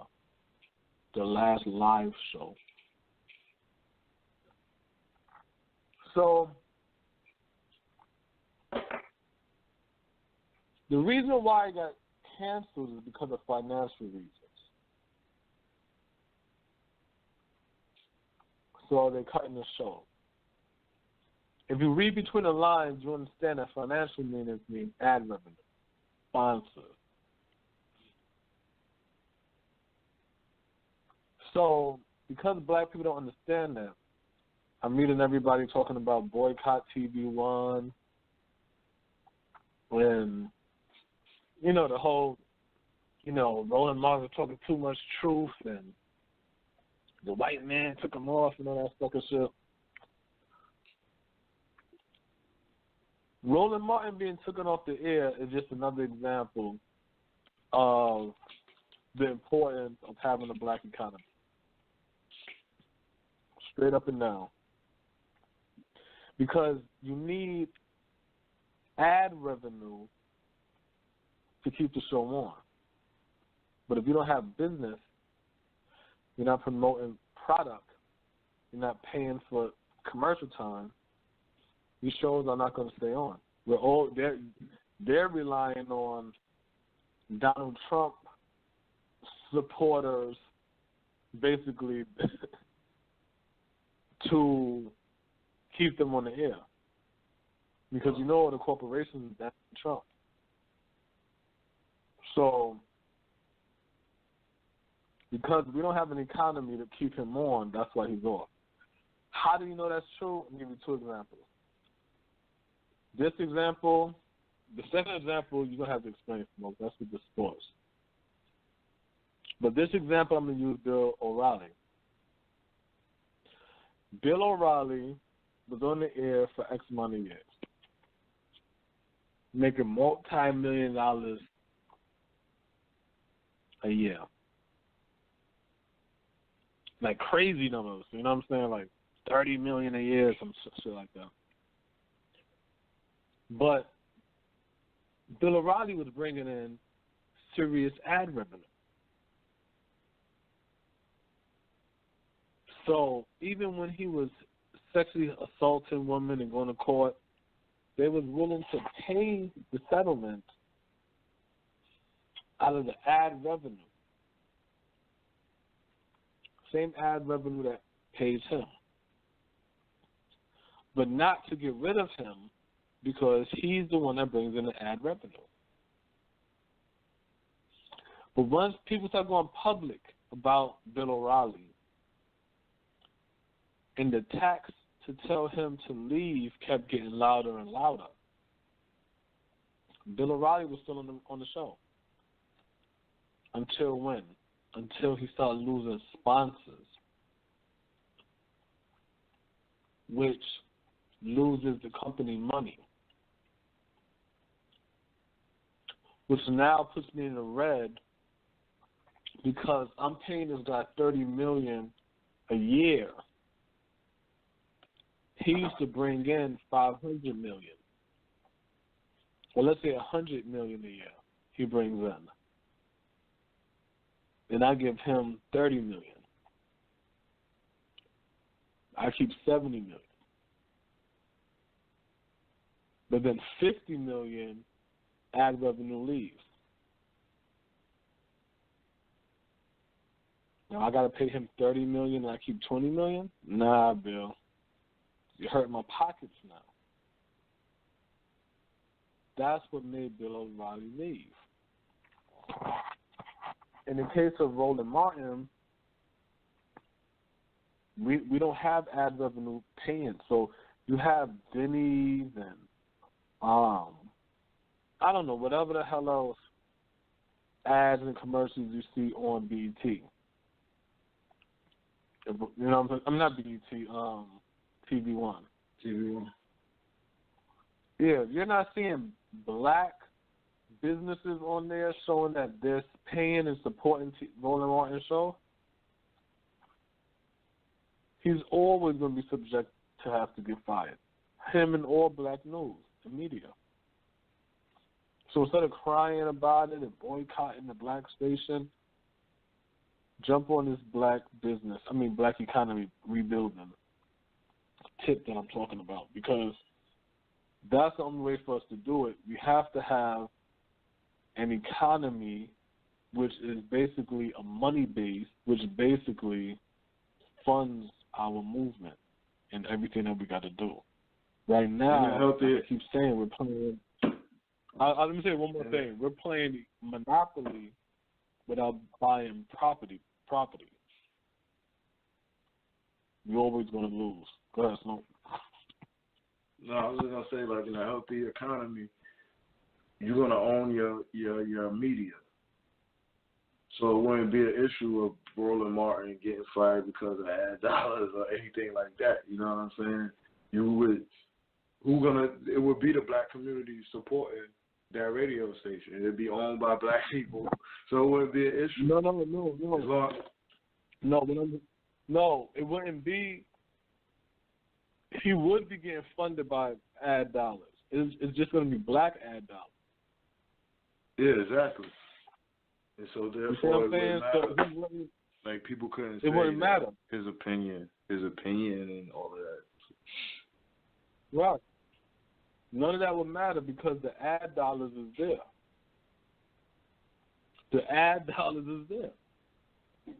The last live show. So, the reason why it got canceled is because of financial reasons. So they're cutting the show. If you read between the lines, you understand that financial means ad revenue, sponsors. So, because black people don't understand that, I'm reading everybody talking about boycott TV One, and, you know, the whole, you know, Roland Martin talking too much truth, and the white man took him off and all that fucking shit. Roland Martin being taken off the air is just another example of the importance of having a black economy. Straight up and down. Because you need ad revenue to keep the show on. But if you don't have business, you're not promoting product, you're not paying for commercial time, these shows are not going to stay on. They're relying on Donald Trump supporters basically to keep them on the air. Because you know the corporations that's Trump. So because we don't have an economy to keep him on, that's why he's off. How do you know that's true? I'll give you two examples. This example, the second example, you're going to have to explain smoke. That's with the sports. But this example, I'm going to use Bill O'Reilly. Bill O'Reilly was on the air for X amount of years, making multi-million-dollar a year. Like crazy numbers, you know what I'm saying? Like $30 million a year, some shit like that. But Bill O'Reilly was bringing in serious ad revenue. So even when he was sexually assaulting women and going to court, they was willing to pay the settlement out of the ad revenue. Same ad revenue that pays him. But not to get rid of him because he's the one that brings in the ad revenue. But once people start going public about Bill O'Reilly and the attacks to tell him to leave kept getting louder and louder, Bill O'Reilly was still on the show. Until when? Until he started losing sponsors, which loses the company money, which now puts me in the red because I'm paying this guy $30 million a year. He used to bring in $500 million. Well, let's say $100 million a year he brings in. And I give him $30 million. I keep $70 million. But then $50 million ad revenue leaves. Now I gotta pay him $30 million and I keep $20 million? Nah, Bill. You hurt my pockets now. That's what made Bill O'Reilly leave. In the case of Roland Martin, we don't have ad revenue paying. So you have Denny's and I don't know, whatever the hell else ads and commercials you see on BET. You know what I'm not BET, TV1. TV1. Yeah, you're not seeing black businesses on there showing that they're paying and supporting Roland Martin's show. He's always going to be subject to have to get fired. Him and all black news and media. So instead of crying about it and boycotting the black station, jump on this black economy rebuilding tip that I'm talking about, because that's the only way for us to do it. We have to have an economy which is basically a money base, which basically funds our movement and everything that we got to do. Right now, I keep saying we're playing. Let me say one more thing. We're playing Monopoly without buying property. We're always going to lose. Go ahead, Snoop. No, I was just gonna say, like, in a healthy economy, you're gonna own your media. So it wouldn't be an issue of Roland Martin getting fired because of ad dollars or anything like that. You know what I'm saying? It would be the black community supporting that radio station. It'd be owned by black people, so it wouldn't be an issue. No, it wouldn't be. He would be getting funded by ad dollars. It's just going to be black ad dollars. Yeah, exactly. And so therefore, it wouldn't matter. Like, people couldn't say it wouldn't matter. His opinion, and all of that. Right. None of that would matter because the ad dollars is there. The ad dollars is there.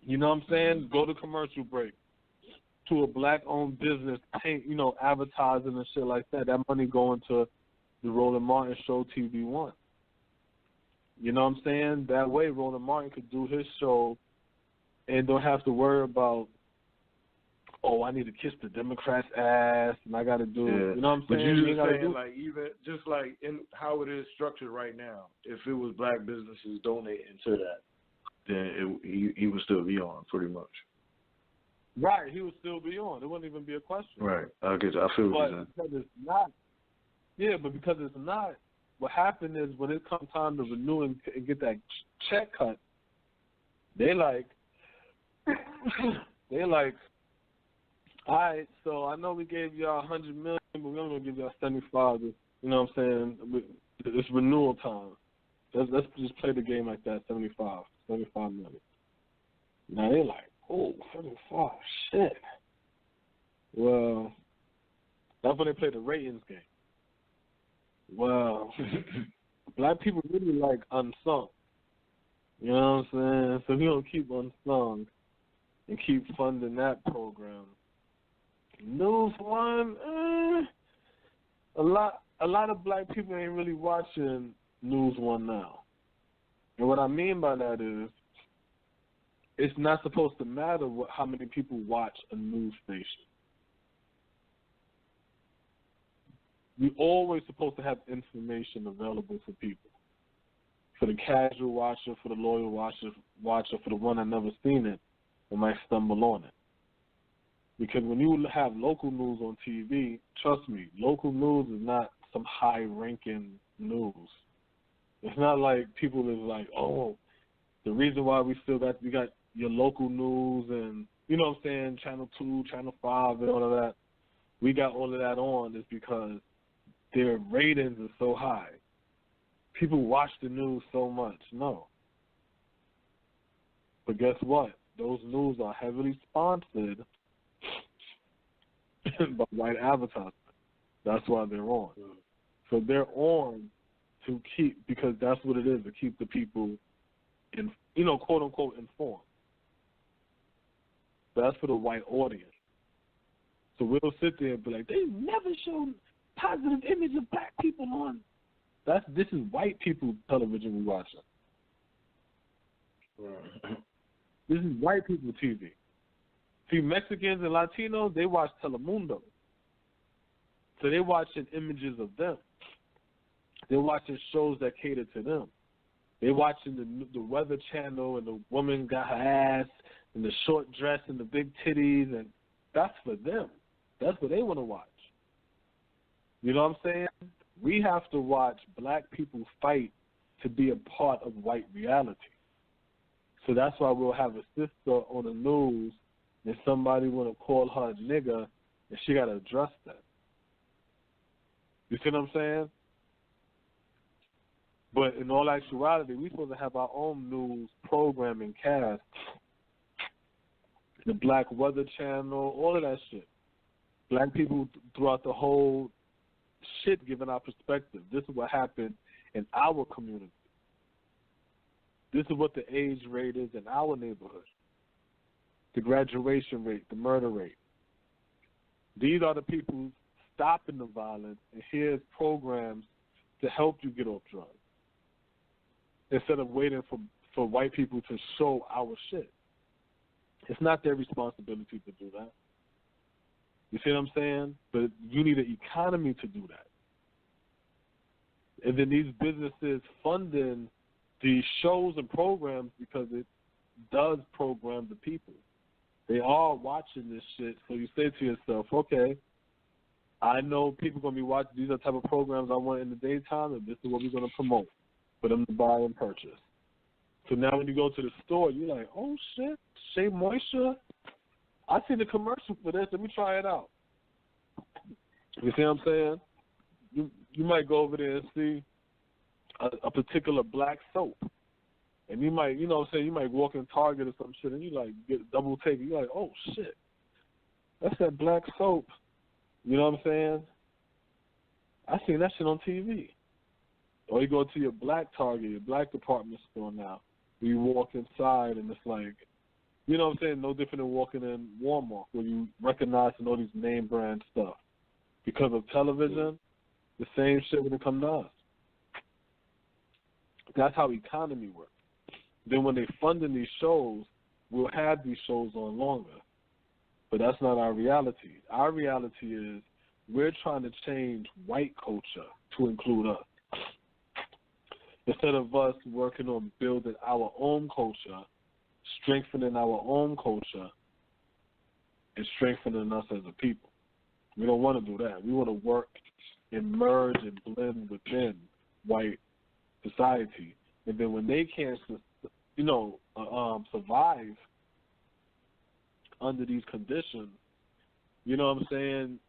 You know what I'm saying? Go to commercial break. To a black-owned business, advertising and shit like that. That money going to the Roland Martin show, TV1. You know what I'm saying? That way, Roland Martin could do his show and don't have to worry about, I need to kiss the Democrats' ass, and I got to do, you know what I'm saying? But you just saying, like, even just like in how it is structured right now, if it was black businesses donating to that, then he would still be on, pretty much. Right, he would still be on. It wouldn't even be a question. Right, I get you. I feel what you're saying. Because it's not. Yeah, but because it's not, what happened is when it comes time to renew and get that check cut, they like, all right, so I know we gave y'all $100 million, but we're only gonna give y'all 75. You know what I'm saying? It's renewal time. Let's just play the game like that. 75 million. Now they like, Oh, 75. Shit. Well, that's when they play the ratings game. Well, black people really like unsung. You know what I'm saying? So we don't keep unsung and keep funding that program. NewsOne, a lot of black people ain't really watching NewsOne now. And what I mean by that is, it's not supposed to matter how many people watch a news station. We're always supposed to have information available for people. For the casual watcher, for the loyal watcher, for the one that never seen it, and might stumble on it. Because when you have local news on TV, trust me, local news is not some high-ranking news. It's not like people is like, oh, the reason why we got your local news and, you know what I'm saying, Channel 2, Channel 5 and all of that. We got all of that on is because their ratings are so high. People watch the news so much. No. But guess what? Those news are heavily sponsored by white advertising. That's why they're on. So they're on to keep, because that's what it is, to keep the people, quote unquote, informed. But that's for the white audience. So we'll sit there and be like, they never shown positive image of black people on. This is white people television we watching. Right. This is white people TV. See, Mexicans and Latinos, they watch Telemundo. So they're watching images of them. They're watching shows that cater to them. They're watching the Weather Channel and the woman got her ass and the short dress and the big titties, and that's for them. That's what they want to watch. You know what I'm saying? We have to watch black people fight to be a part of white reality. So that's why we'll have a sister on the news and somebody want to call her a nigger and she got to address that. You see what I'm saying? But in all actuality, we're supposed to have our own news programming cast. The Black Weather Channel, all of that shit. Black people throughout the whole shit giving our perspective. This is what happened in our community. This is what the age rate is in our neighborhood. The graduation rate, the murder rate. These are the people stopping the violence, and here's programs to help you get off drugs. Instead of waiting for white people to show our shit. It's not their responsibility to do that. You see what I'm saying? But you need an economy to do that. And then these businesses funding these shows and programs because it does program the people. They are watching this shit, so you say to yourself, okay, I know people are going to be watching. These are the type of programs I want in the daytime, and this is what we're going to promote for them to buy and purchase. So now when you go to the store, you're like, oh, shit, Shea Moisture? I seen the commercial for this. Let me try it out. You see what I'm saying? You might go over there and see a particular black soap. And you might, you know what I'm saying, you might walk in Target or some shit and you like get a double take. You're like, oh, shit. That's that black soap. You know what I'm saying? I seen that shit on TV. Or you go to your black Target, your black department store now. You walk inside and it's like, you know what I'm saying, no different than walking in Walmart where you recognize and all these name brand stuff. Because of television, the same shit when it comes to us. That's how economy works. Then when they funding these shows, we'll have these shows on longer. But that's not our reality. Our reality is we're trying to change white culture to include us. Instead of us working on building our own culture, strengthening our own culture, and strengthening us as a people. We don't want to do that. We want to work and merge and blend within white society. And then when they can't, survive under these conditions, you know what I'm saying?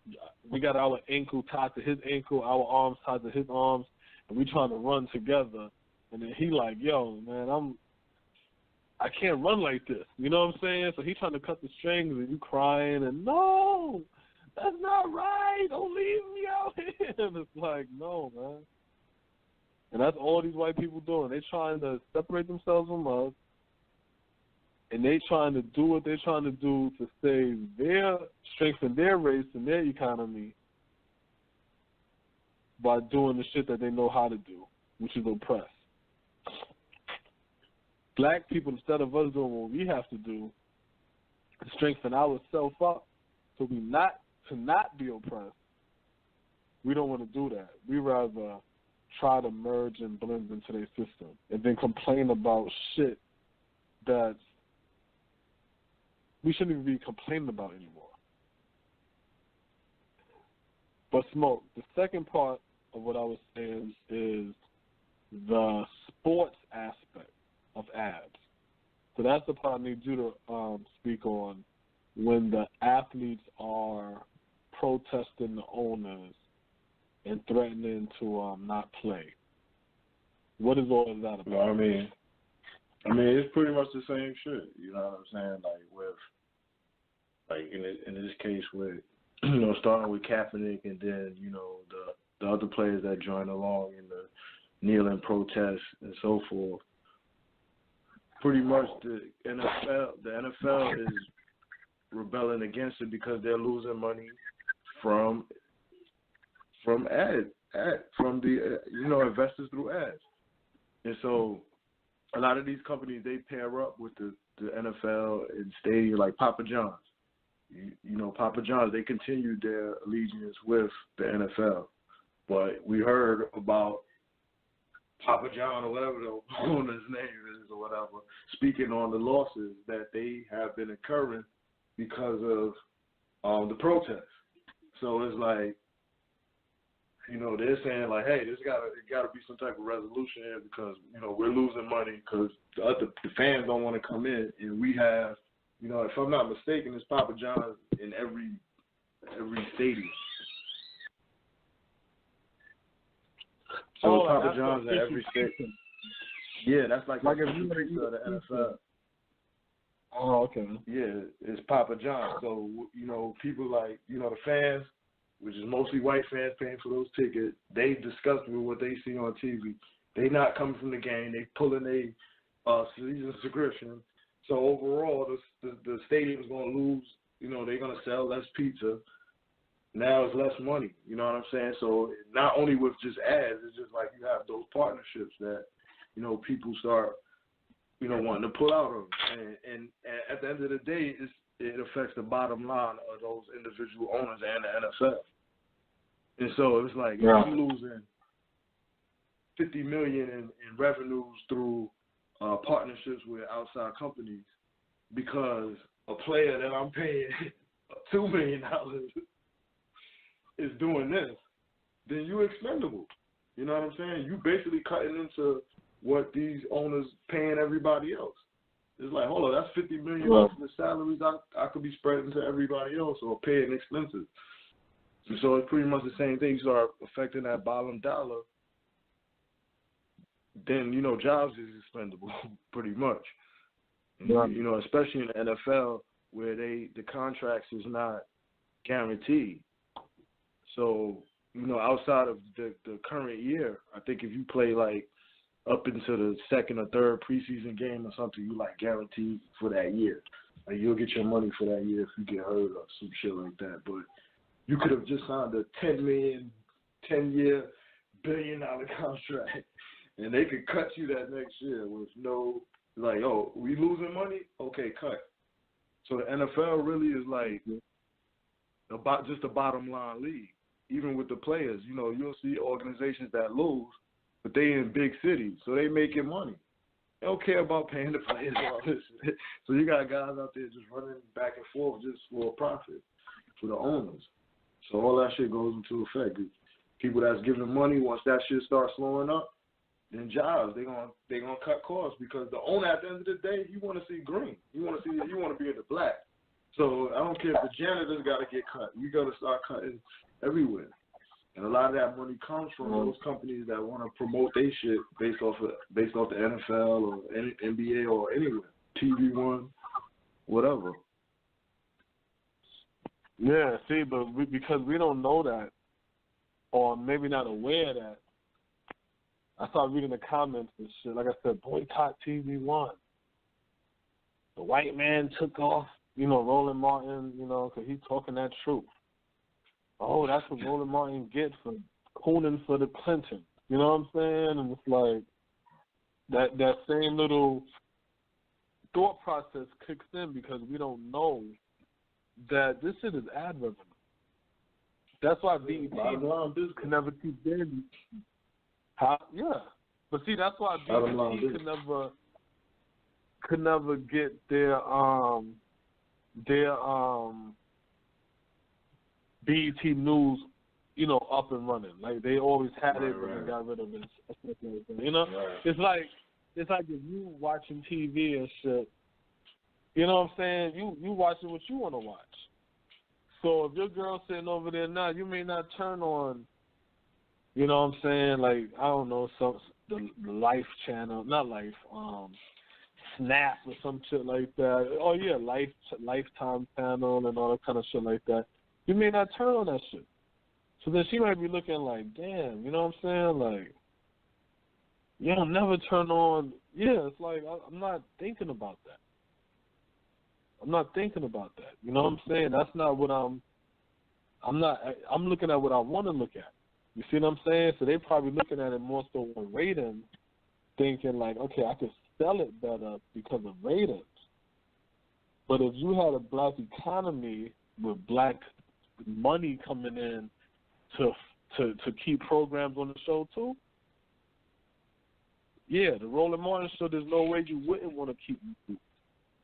We got our ankle tied to his ankle, our arms tied to his arms, and we trying to run together. And then he like, yo, man, I can't run like this. You know what I'm saying? So he's trying to cut the strings, and you crying, and no, that's not right. Don't leave me out here. And it's like, no, man. And that's all these white people doing. They trying to separate themselves from us, and they trying to do what they're trying to do to save their, strengthen their race and their economy by doing the shit that they know how to do, which is oppress. Black people, instead of us doing what we have to do, to strengthen ourselves up so we not be oppressed, we don't want to do that. We rather try to merge and blend into their system and then complain about shit that we shouldn't even be complaining about anymore. But Smoke, the second part of what I was saying is the sports aspect of ads. So that's the part I need you to speak on when the athletes are protesting the owners and threatening to not play. What is all of that about? Well, I mean, it's pretty much the same shit. You know what I'm saying? Like with, like in this case with, you know, starting with Kaepernick and then, you know, the other players that join along in the kneeling protests and so forth. Pretty much the NFL is rebelling against it because they're losing money from the you know, investors through ads. And so a lot of these companies, they pair up with the NFL and stadium, like Papa John's. You know, Papa John's, they continued their allegiance with the NFL. But we heard about Papa John or whatever the owner's name is or whatever, speaking on the losses that they have been incurring because of the protests. So it's like, you know, they're saying like, hey, it gotta be some type of resolution here because, you know, we're losing money because the fans don't want to come in, and we have, you know, if I'm not mistaken, it's Papa John's in every stadium. So it's Papa John's in every stadium. Yeah, that's like a piece of the NFL. Oh, okay. Yeah, it's Papa John's. So, you know, people like, you know, the fans, which is mostly white fans paying for those tickets, they disgust with what they see on TV. They not coming from the game. They pulling a season subscription. So overall, the stadium's going to lose. You know, they're going to sell less pizza. Now it's less money. You know what I'm saying? So not only with just ads, it's just like you have those partnerships that, you know, people start, you know, wanting to pull out of. And at the end of the day, it affects the bottom line of those individual owners and the NFL. And so it's like, if I'm losing $50 million in revenues through partnerships with outside companies because a player that I'm paying $2 million is doing this, then you expendable. You know what I'm saying? You basically cutting into what these owners paying everybody else. It's like, hold on, that's $50 million of the salaries I could be spreading to everybody else or paying expenses. And so it's pretty much the same thing. You start affecting that bottom dollar, then, you know, jobs is expendable pretty much. Yeah. You know, especially in the NFL where the contracts is not guaranteed. So, you know, outside of the current year, I think if you play like up into the second or third preseason game or something, you like guaranteed for that year. Like you'll get your money for that year if you get hurt or some shit like that. But you could have just signed a 10-year, billion-dollar contract, and they could cut you that next year with no, like, oh, we losing money? Okay, cut. So the NFL really is like about just a bottom line league. Even with the players, you know, you'll see organizations that lose, but they in big cities, so they making money. They don't care about paying the players all this shit. So you got guys out there just running back and forth just for a profit for the owners. So all that shit goes into effect. People that's giving money, once that shit starts slowing up, then jobs, they gonna cut costs because the owner at the end of the day, you want to see green. You want to be in the black. So I don't care if the janitors got to get cut. You got to start cutting everywhere. And a lot of that money comes from those companies that want to promote their shit based off the NFL or NBA or anywhere. TV One, whatever. Yeah, see, but because we don't know that, or maybe not aware of that, I started reading the comments and shit. Like I said, boycott TV One. The white man took off, Roland Martin, because he's talking that truth. Oh, that's what Roland Martin gets for cooning for the Clintons. You know what I'm saying? And it's like that same little thought process kicks in because we don't know that this shit is ad revenue. That's why BET can never keep their. Yeah, but see, that's why BET could never get their BET News, up and running. Like they always had it, but they got rid of it. It's like if you watching TV and shit. You know what I'm saying? You watching what you want to watch. So if your girl's sitting over there now, you may not turn on. You know what I'm saying? Like I don't know, the Life channel, not Life, Snap or some shit like that. Oh yeah, Lifetime channel and all that kind of shit like that. You may not turn on that shit. So then she might be looking like, damn, you know what I'm saying? Like, you don't never turn on. Yeah, it's like I'm not thinking about that. I'm not thinking about that. You know what I'm saying? That's not what I'm looking at what I want to look at. You see what I'm saying? So they probably looking at it more so on ratings, thinking like, okay, I could sell it better because of ratings. But if you had a black economy with black money coming in to keep programs on the show too, yeah, the Roland Martin show, there's no way you wouldn't want to keep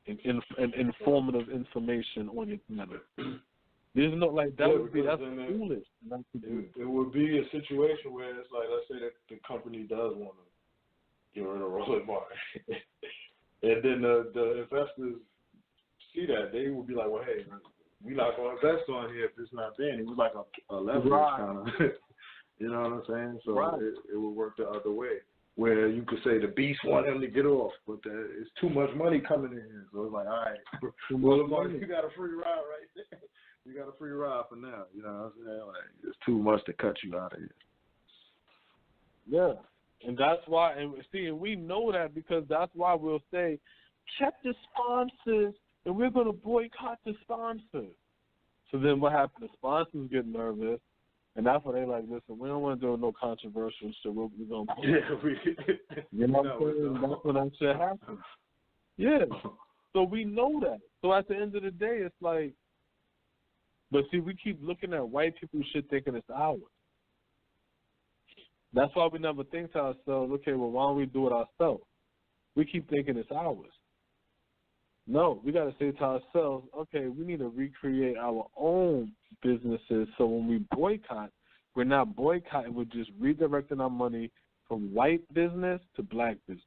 informative information on your channel. There's no that's foolish. It would be a situation where it's like, let's say that the company does want to get rid of Roland Martin, and then the investors see that, they would be like, well, hey, we're not going to invest on here if it's not there. And it was like a leverage kind of, you know what I'm saying? So it would work the other way, where you could say the beast want him to get off, but it's too much money coming in here. So it's like, all right, well, you got a free ride right there. You got a free ride for now. You know what I'm saying? Like, it's too much to cut you out of here. Yeah, and that's why, and we know that because that's why we'll say, check the sponsors, and we're going to boycott the sponsors. So then what happened? The sponsors get nervous. And that's why they like, listen, we don't want to do no controversial shit. We're going to you know what I'm saying? That's when that shit happens. Yeah. So we know that. So at the end of the day, it's like, but see, we keep looking at white people shit thinking it's ours. That's why we never think to ourselves, okay, well, why don't we do it ourselves? We keep thinking it's ours. No, we got to say to ourselves, okay, we need to recreate our own businesses so when we boycott, we're not boycotting, we're just redirecting our money from white business to black business.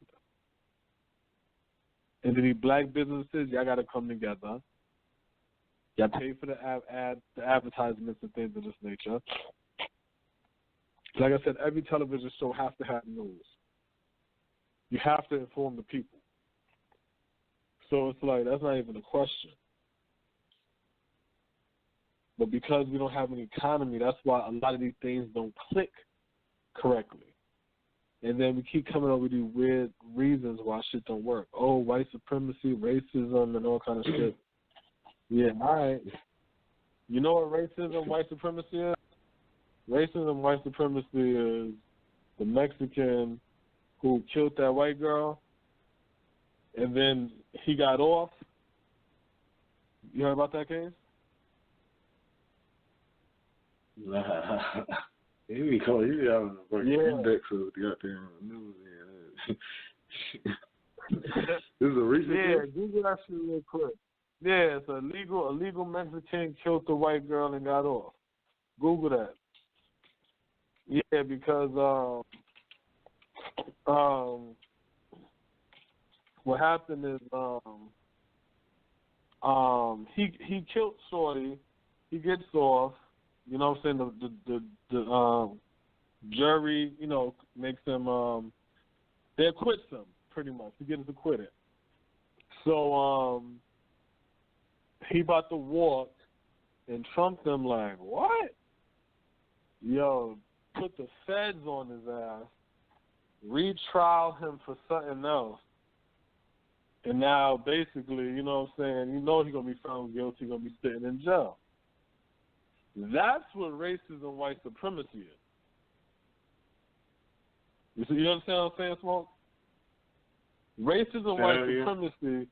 And then these black businesses, y'all got to come together. Y'all pay for the advertisements and things of this nature. Like I said, every television show has to have news. You have to inform the people. So it's like, that's not even a question. But because we don't have an economy, that's why a lot of these things don't click correctly. And then we keep coming up with these weird reasons why shit don't work. Oh, white supremacy, racism, and all kind of shit. Yeah, all right. You know what racism, white supremacy is? Racism, white supremacy is the Mexican who killed that white girl, and then he got off. You heard about that case? Nah. You be having a fucking index of the goddamn news. This is a recent case? Google that shit real quick. Yeah, it's a legal Mexican killed the white girl and got off. Google that. Yeah, because what happened is he killed Shorty. He gets off. You know what I'm saying? The jury, you know, makes him they acquits him pretty much. He gets acquitted. So he about to walk, and Trump them like, what? Yo, put the feds on his ass, retrial him for something else. And now, basically, you know what I'm saying, he's going to be found guilty, he's going to be sitting in jail. That's what racism, white supremacy is. You understand what I'm saying, Smoke? Racism, white supremacy,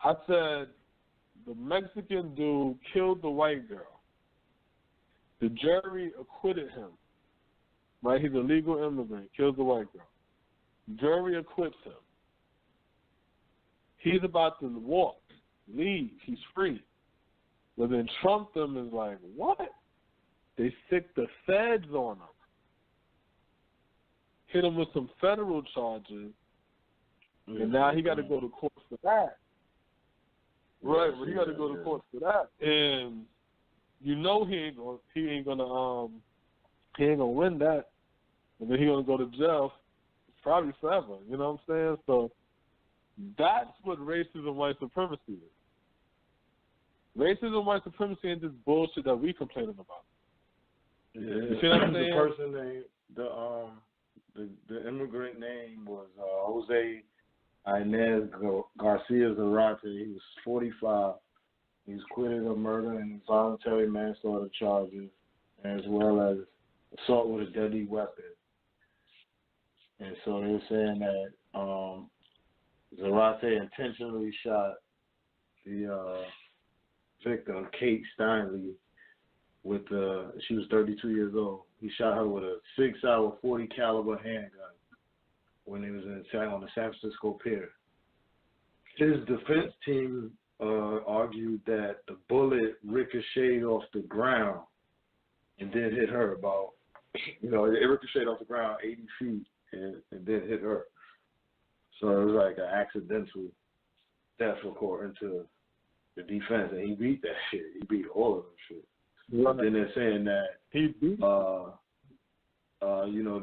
I said the Mexican dude killed the white girl. The jury acquitted him. Right? He's a legal immigrant, kills the white girl. Jury acquits him. He's about to walk, leave, he's free. But then Trump them is like, what? They stick the feds on him. Hit him with some federal charges, and now he got to go to court for that. Right, well, he got to go to court for that, and you know he ain't gonna win that, and then he gonna go to jail probably forever. You know what I'm saying? So that's what racism, white supremacy is. Racism, white supremacy ain't this bullshit that we complaining about. Yeah, you see what I'm saying? The person named the immigrant name was Jose Inez Garcia Zarate. He was 45. He was acquitted of murder and involuntary manslaughter charges, as well as assault with a deadly weapon. And so they were saying that Zarate intentionally shot the victim, Kate Steinley, she was 32 years old. He shot her with a 6-hour 40 caliber handgun when he was on the San Francisco Pier. His defense team argued that the bullet ricocheted off the ground and then hit her about, it ricocheted off the ground 80 feet and then hit her. So it was like an accidental death according to the defense, and he beat that shit. He beat all of them shit. Right. Then they're saying that he beat.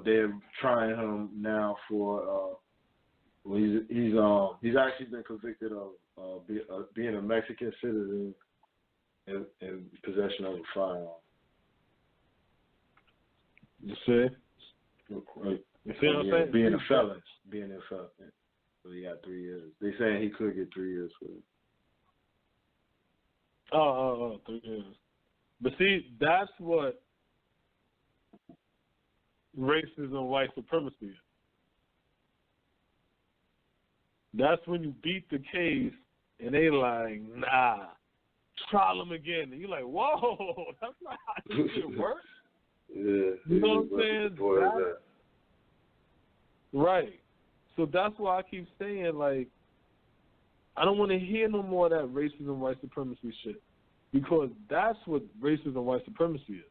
They're trying him now for he's actually been convicted of being a Mexican citizen in possession of a firearm. You see? Right. You see what I'm saying? Being a felon. So he got 3 years. They saying he could get 3 years for it. 3 years. But see, that's what racism, white supremacy is. That's when you beat the case and they like, nah, trial him again. And you're like, whoa, that's not how this shit works. Yeah. You know what I'm saying? Right. So that's why I keep saying, like, I don't want to hear no more of that racism, white supremacy shit. Because that's what racism, white supremacy is.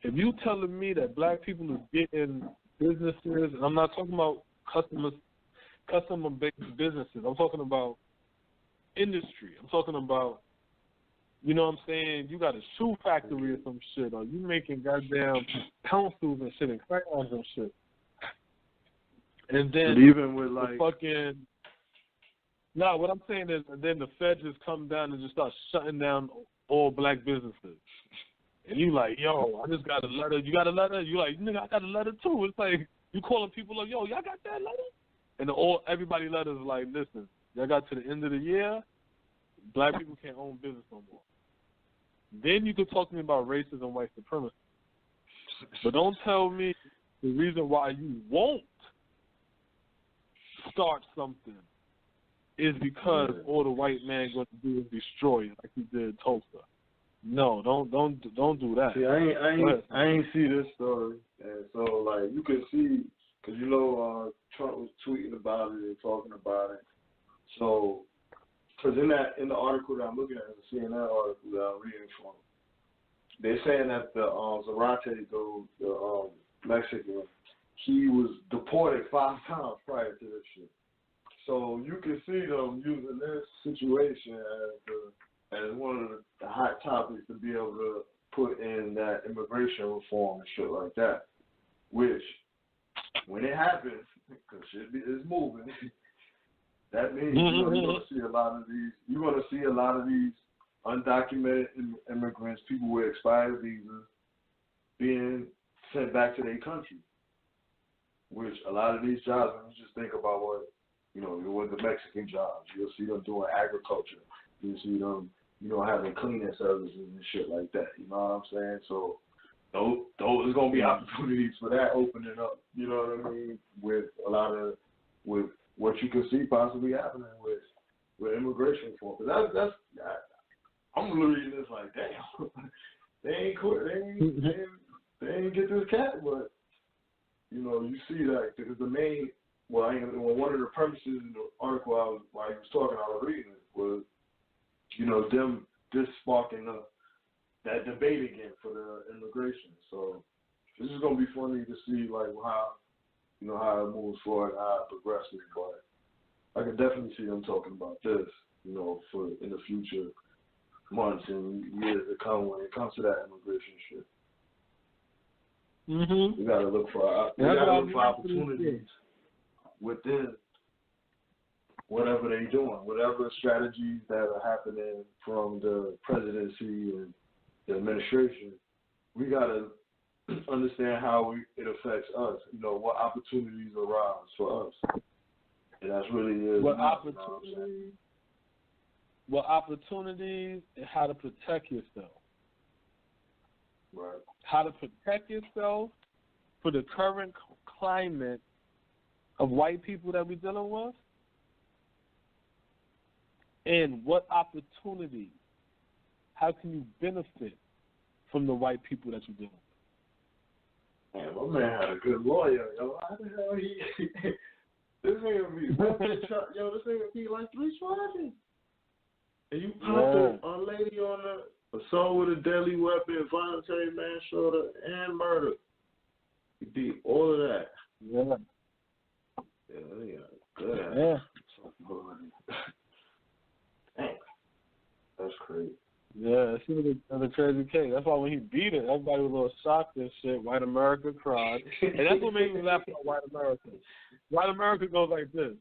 If you telling me that black people are getting businesses, and I'm not talking about customer-based businesses. I'm talking about industry. I'm talking about, you know what I'm saying, you got a shoe factory or some shit, or you making goddamn pencils and shit and crayons and shit. And then even with like fucking... No, what I'm saying is, and then the feds just come down and just start shutting down all black businesses. And you like, yo, I just got a letter. You got a letter? You like, nigga, I got a letter too. It's like, you calling people like, yo, y'all got that letter? And everybody letters like, listen, y'all got to the end of the year, black people can't own business no more. Then you could talk to me about racism, white supremacy. But don't tell me the reason why you won't start something is because all the white man going to do is destroy it like he did Tulsa. No, don't do that. See, I ain't see this story, and so like you can see, cause Trump was tweeting about it and talking about it. So, cause in the article that I'm looking at, the CNN article that I'm reading from, they're saying that the Zarate, the Mexican, he was deported 5 times prior to this shit. So you can see them using this situation as one of the hot topics to be able to put in that immigration reform and shit like that. Which, when it happens, because shit is moving, that means you're going to see a lot of these. You're going to see a lot of these undocumented immigrants, people with expired visas, being sent back to their country. Which a lot of these jobs, when you just think about what the Mexican jobs, you'll see them doing agriculture. You'll see them, having cleaning services and shit like that. You know what I'm saying? So those there's gonna be opportunities for that opening up. You know what I mean? With a lot of with what you can see possibly happening with immigration reform. Because that's I'm reading this like, damn, they ain't quit. They ain't get this cat, but you see that because the main. Well, one of the purposes in the article while he was talking, I was reading it was, them this sparking up that debate again for the immigration. So this is gonna be funny to see like how it moves forward, how it progresses. But I can definitely see them talking about this, for in the future months and years to come when it comes to that immigration shit. Mm-hmm. We gotta look for opportunities within whatever they're doing, whatever strategies that are happening from the presidency and the administration. We gotta understand how it affects us. What opportunities arise for us, and that's really what opportunities and how to protect yourself. Right. How to protect yourself for the current climate of white people that we're dealing with, and what opportunities, how can you benefit from the white people that you're dealing with? Man, my man had a good lawyer, yo. How the hell this nigga be like 3 charges. And you popped a lady on the assault with a deadly weapon, voluntary manslaughter, and murder. You did all of that. Yeah. Yeah, good. Yeah. Dang. That's crazy. Yeah, it's a crazy case. That's why when he beat it, everybody was a little shocked and shit. White America cried. And that's what made me laugh about white America. White America goes like this.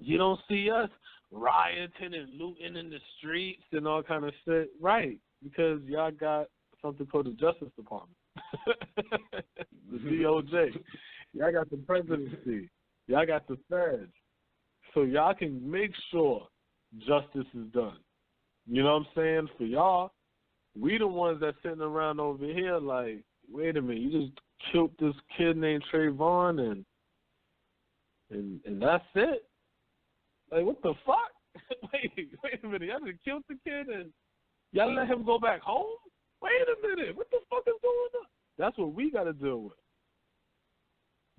You don't see us rioting and looting in the streets and all kind of shit. Right, because y'all got something called the Justice Department. The DOJ. Y'all got the presidency. Y'all got the feds. So y'all can make sure justice is done. You know what I'm saying? For y'all, we the ones that's sitting around over here like, wait a minute, you just killed this kid named Trayvon and that's it? Like, what the fuck? wait a minute, y'all just killed the kid and y'all let him go back home? Wait a minute, what the fuck is going on? That's what we got to deal with.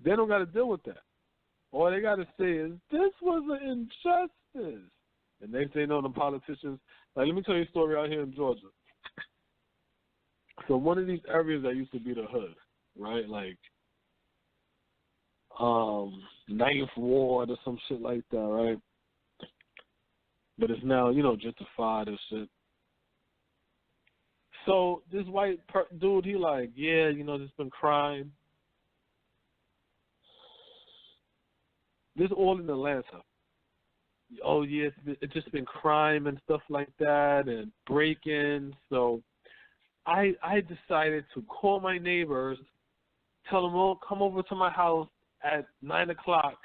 They don't got to deal with that. All they got to say is, this was an injustice. And they say, no, the politicians, like, let me tell you a story out here in Georgia. So one of these areas that used to be the hood, right, like 9th Ward or some shit like that, right? But it's now, gentrified and shit. So this white dude, he like, yeah, there's been crime. This all in Atlanta. Oh, yeah, it's just been crime and stuff like that and break-ins. So I decided to call my neighbors, tell them, oh, come over to my house at 9 o'clock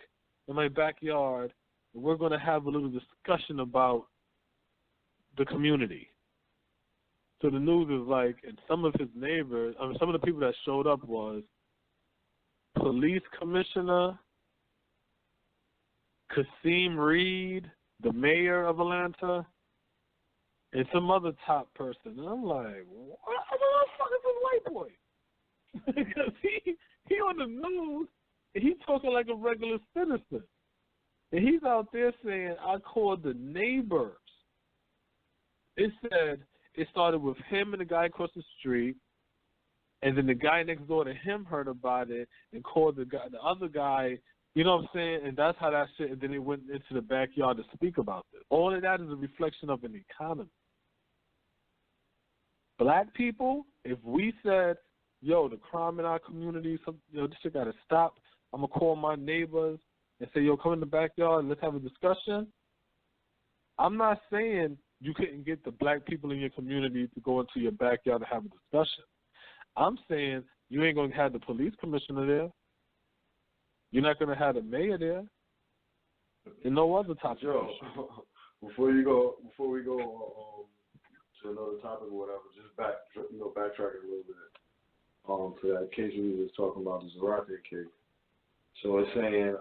in my backyard, and we're going to have a little discussion about the community. So the news is like, and some of his neighbors, some of the people that showed up was police commissioner Kasim Reed, the mayor of Atlanta, and some other top person. And I'm like, what the fuck is this white boy? Because he on the news, and he's talking like a regular citizen. And he's out there saying, I called the neighbors. It said it started with him and the guy across the street, and then the guy next door to him heard about it and called the other guy. You know what I'm saying? And that's how that shit, and then they went into the backyard to speak about this. All of that is a reflection of an economy. Black people, if we said, yo, the crime in our community, this shit got to stop, I'm going to call my neighbors, and say, yo, come in the backyard and let's have a discussion, I'm not saying you couldn't get the black people in your community to go into your backyard and have a discussion. I'm saying you ain't going to have the police commissioner there. You're not going to have the mayor there. And no other topic. Joe, before we go to another topic or whatever, just backtracking a little bit to that case we was talking about, the Zarate case. So it's saying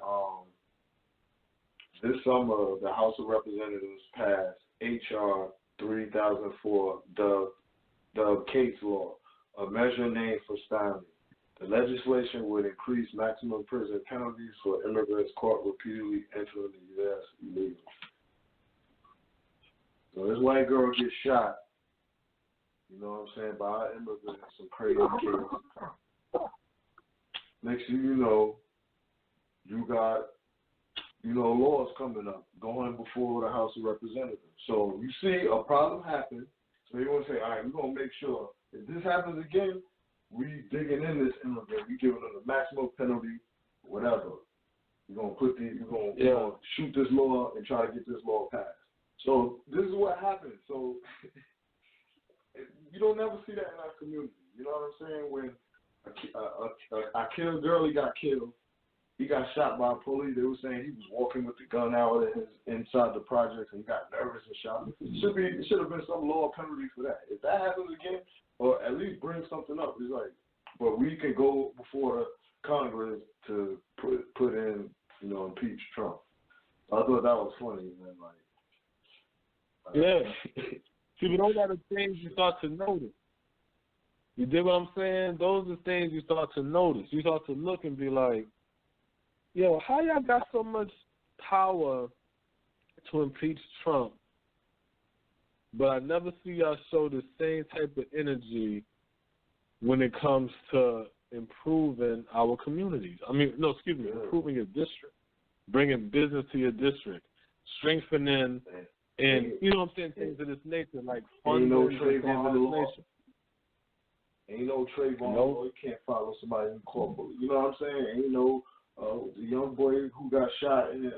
this summer the House of Representatives passed H.R. 3004, the case law, a measure named for styling. The legislation would increase maximum prison penalties for immigrants caught repeatedly entering the U.S. illegally. So this white girl gets shot, you know what I'm saying, by an immigrant, some crazy kids. Next thing you know, you got, laws coming up, going before the House of Representatives. So you see a problem happen, so you want to say, all right, we're going to make sure if this happens again, we digging in this immigrant, we giving them the maximum penalty, whatever. We're gonna shoot this law and try to get this law passed. So this is what happens. So you don't never see that in our community. You know what I'm saying? When a girl, he got killed. He got shot by police. They were saying he was walking with the gun out inside the project and he got nervous and shot. It should have been some law penalty for that. If that happens again, or at least bring something up. It's like, but we can go before Congress to put in, impeach Trump. So I thought that was funny, man. Yeah. See, but those are the things you start to notice. You dig what I'm saying? Those are things you start to notice. You start to look and be like, yo, how y'all got so much power to impeach Trump, but I never see y'all show the same type of energy when it comes to improving our communities. Improving your district, bringing business to your district, strengthening, and you know what I'm saying, things of this nature, like funding things of this nature. Ain't no Trayvon law. You can't follow somebody in court. You know what I'm saying? Ain't no the young boy who got shot in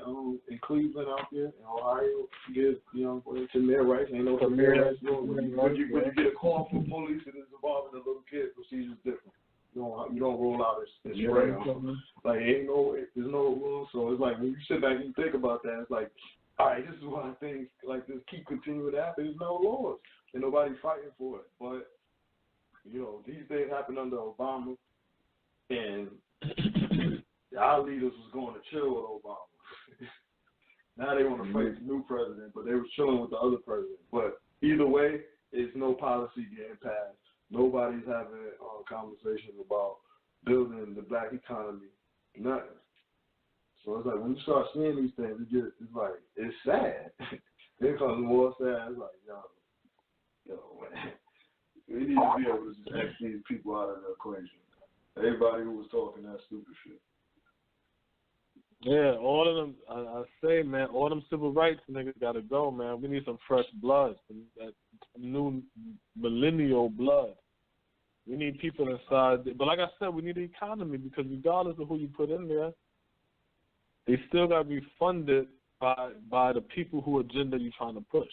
Cleveland out there in Ohio. The young boy to their rights. Ain't no Tamir rights. When you get a call from police and it's involving a little kid, procedure's different. You don't roll out and spray them. Like there's no rules. So it's like when you sit back and you think about that, it's like, all right, this is why things like this keep continuing to happen. There's no laws and nobody fighting for it. But these things happen under Obama, and our leaders was going to chill with Obama. Now they want to fight the new president, but they were chilling with the other president. But either way, it's no policy getting passed. Nobody's having conversations about building the black economy. Nothing. So it's like when you start seeing these things, it's sad. Then comes more sad. It's like, yo, man. We need to be able to just X these people out of the equation. Everybody who was talking that stupid shit. Yeah, all of them, I say, man, all them civil rights niggas got to go, man. We need some fresh blood, that new millennial blood. We need people inside. But like I said, we need the economy because regardless of who you put in there, they still got to be funded by the people whose agenda you're trying to push.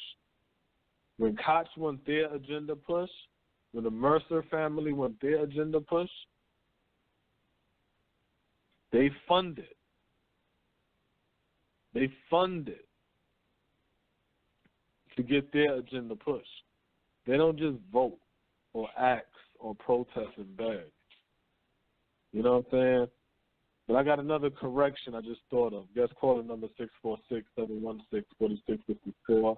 When Koch want their agenda pushed, when the Mercer family want their agenda pushed, they fund it. They fund it to get their agenda pushed. They don't just vote or ask or protest and beg. You know what I'm saying? But I got another correction I just thought of. Guest caller number 646-716-4654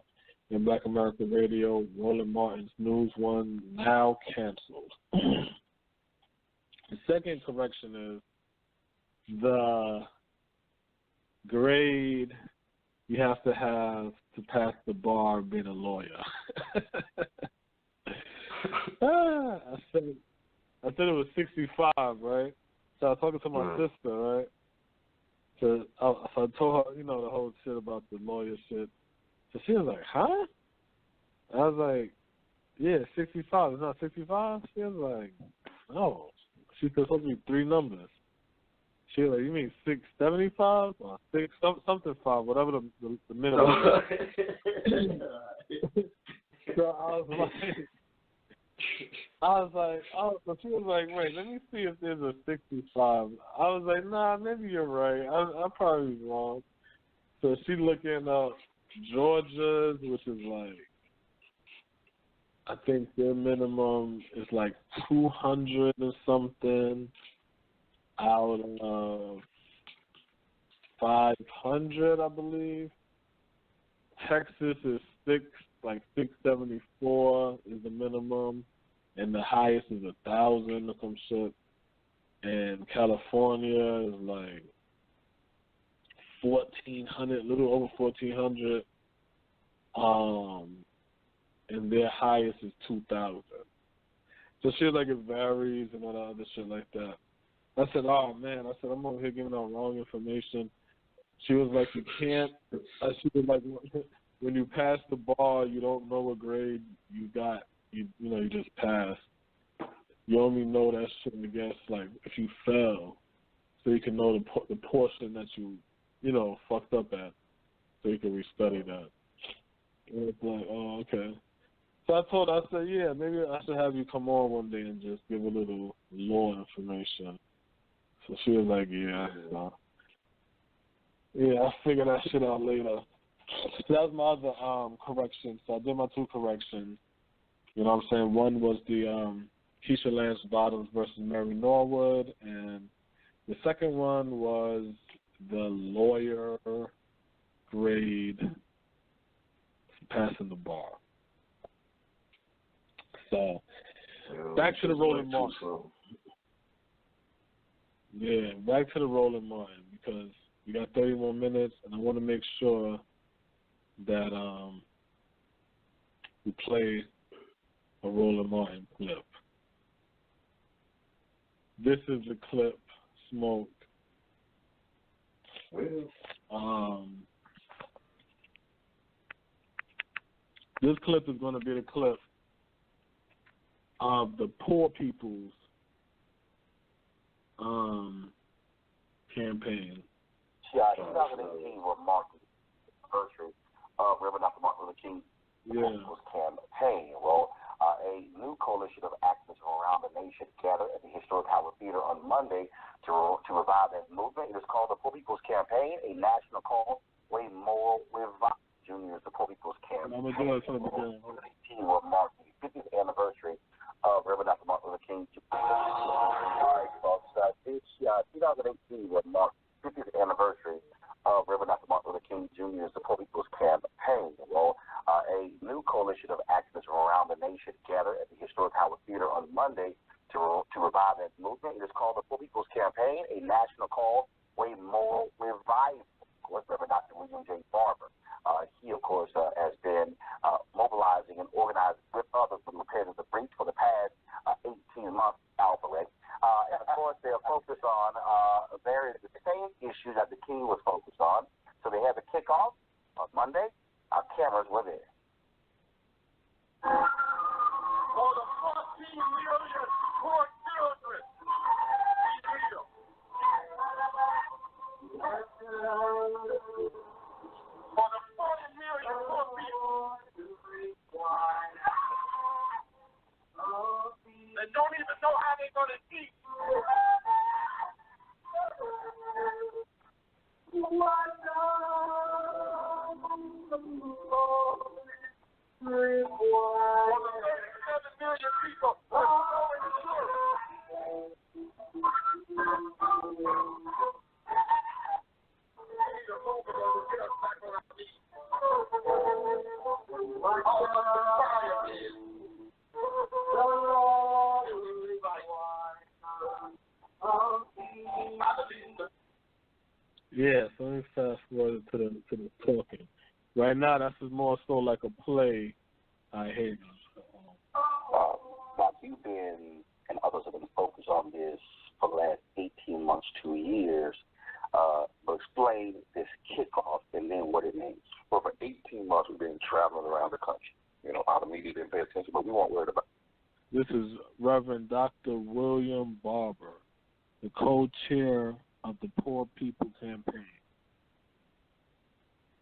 in Black America Radio, Roland Martin's NewsOne, now canceled. The second correction is the grade you have to have to pass the bar being a lawyer. I said it was 65, right? So I was talking to my sister, right? So I told her, the whole shit about the lawyer shit. So she was like, huh? I was like, yeah, 65. It's not 65? She was like, no. She said it's supposed to be 3 numbers. She like, you mean 675 or something 5, whatever the minimum. So so she was like, wait, let me see if there's a 65. I was like, nah, maybe you're right. I probably was wrong. So she looking up Georgia's, which is like, I think their minimum is like 200 or something out of 500, I believe. Texas is 674 is the minimum, and the highest is 1,000 or some shit. And California is like 1,400, a little over 1,400. And their highest is 2,000. So shit like it varies and all that other shit like that. I said, oh man, I'm over here giving out wrong information. She was like, you can't. She was like, when you pass the bar, you don't know what grade you got. You just passed. You only know that shit against like if you fell, so you can know the portion that you fucked up at, so you can restudy that. And it's like, oh okay. So I said, yeah, maybe I should have you come on one day and just give a little lore information. So she was like, yeah. So, yeah, I'll figure that shit out later. So that was my other correction. So I did my 2 corrections. You know what I'm saying? One was the Keisha Lance Bottoms versus Mary Norwood, and the second one was the lawyer grade passing the bar. So, back to the Roland Martin. Yeah, back to the Roland Martin, because we got 30 more minutes, and I want to make sure that we play a Roland Martin clip. This is the clip, Smoke. This clip is going to be the clip of the Poor People's campaign. 2018 will mark the anniversary of Reverend Dr. Martin Luther King People's campaign. Well, a new coalition of activists from around the nation gathered at the historic Howard Theater on Monday to revive that movement. It is called the Poor People's Campaign, a national call for a moral revival. Junior, the Poor People's Campaign. 2018 will mark the 50th anniversary of Reverend Dr. Martin Luther King. 2018 will mark the 50th anniversary of Reverend Dr. Martin Luther King Jr.'s The Poor People's Campaign. Well, a new coalition of activists from around the nation gathered at the historic Howard Theater on Monday to revive that movement. It is called the Poor People's Campaign, a national call for a moral revival. Of course, Reverend Dr. William J. Barber. He, of course, has been mobilizing and organizing with others to repair the breach for the past 18 months, Alfred. And, of course, they're focused on various the same issues that the King was focused on. So they had the kickoff on Monday. Our cameras were there. For the 14 million poor children, for the 40 million poor people that don't even know how they're going to eat. For the 37 million people who are going to serve. Yeah, so let me fast forward to the talking. Right now, that's more so like a play I hate. Now, you've been, and others have been focused on this for the last 18 months, 2 years. But explain this kickoff and then what it means. Well, for 18 months, we've been traveling around the country. You know, our media didn't pay attention, but we weren't worried about it. This is Reverend Dr. William Barber, the co-chair of the Poor People Campaign?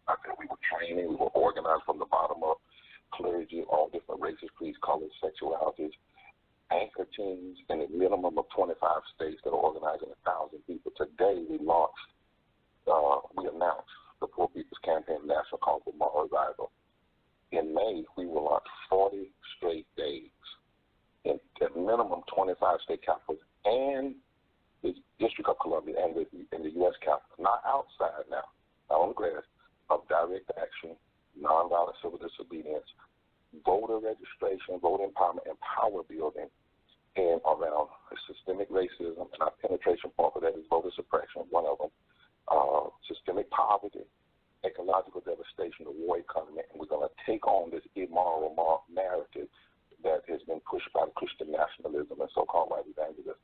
I think we were training, we were organized from the bottom up, clergy, all different races, creeds, colors, sexualities, anchor teams in a minimum of 25 states that are organizing 1,000 people. Today we announced the Poor People's Campaign National Call for Moral Revival. In May, we will launch 40 straight days in at minimum 25 state capitals and the District of Columbia and in the U.S. capital, not outside now, not on the grass, of direct action, nonviolent civil disobedience, voter registration, voter empowerment, and power building, and around systemic racism. And our penetration point for that is voter suppression, one of them, systemic poverty, ecological devastation, the war economy, and we're going to take on this immoral narrative that has been pushed by the Christian nationalism and so-called white evangelists.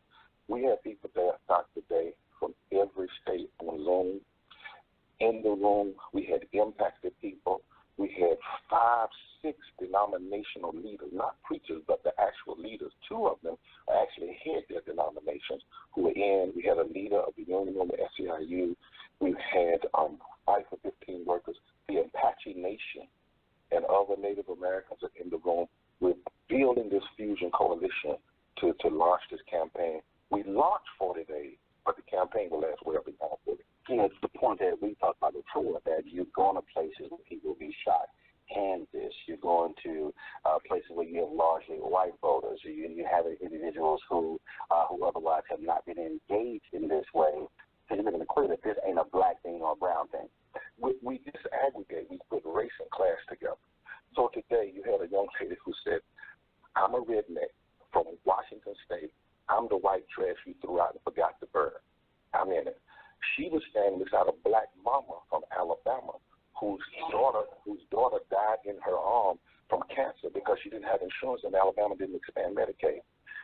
We have people there today from every state on Zoom. In the room, we had impacted people. We had 5, 6 denominational leaders, not preachers, but the actual leaders. 2 of them actually head their denominations who were in. We had a leader of the Union Room at SEIU. We've had 5 for 15 workers. The Apache Nation and other Native Americans are in the room. We're building this fusion coalition to launch this campaign. We launched 40 days, but the campaign will last well beyond 40. You know, it's the point that we talked about before, that you're going to places where people will be shot. Kansas, you're going to places where you have largely white voters. You have individuals who otherwise have not been engaged in this way. So you're making it clear that this ain't a black thing or a brown thing. We disaggregate. We put race and class together. So today you had a young lady who said, I'm a redneck from Washington State. I'm the white trash you threw out and forgot to burn. I'm in it. She was standing beside a black mama from Alabama whose daughter died in her arm from cancer because she didn't have insurance and Alabama didn't expand Medicaid.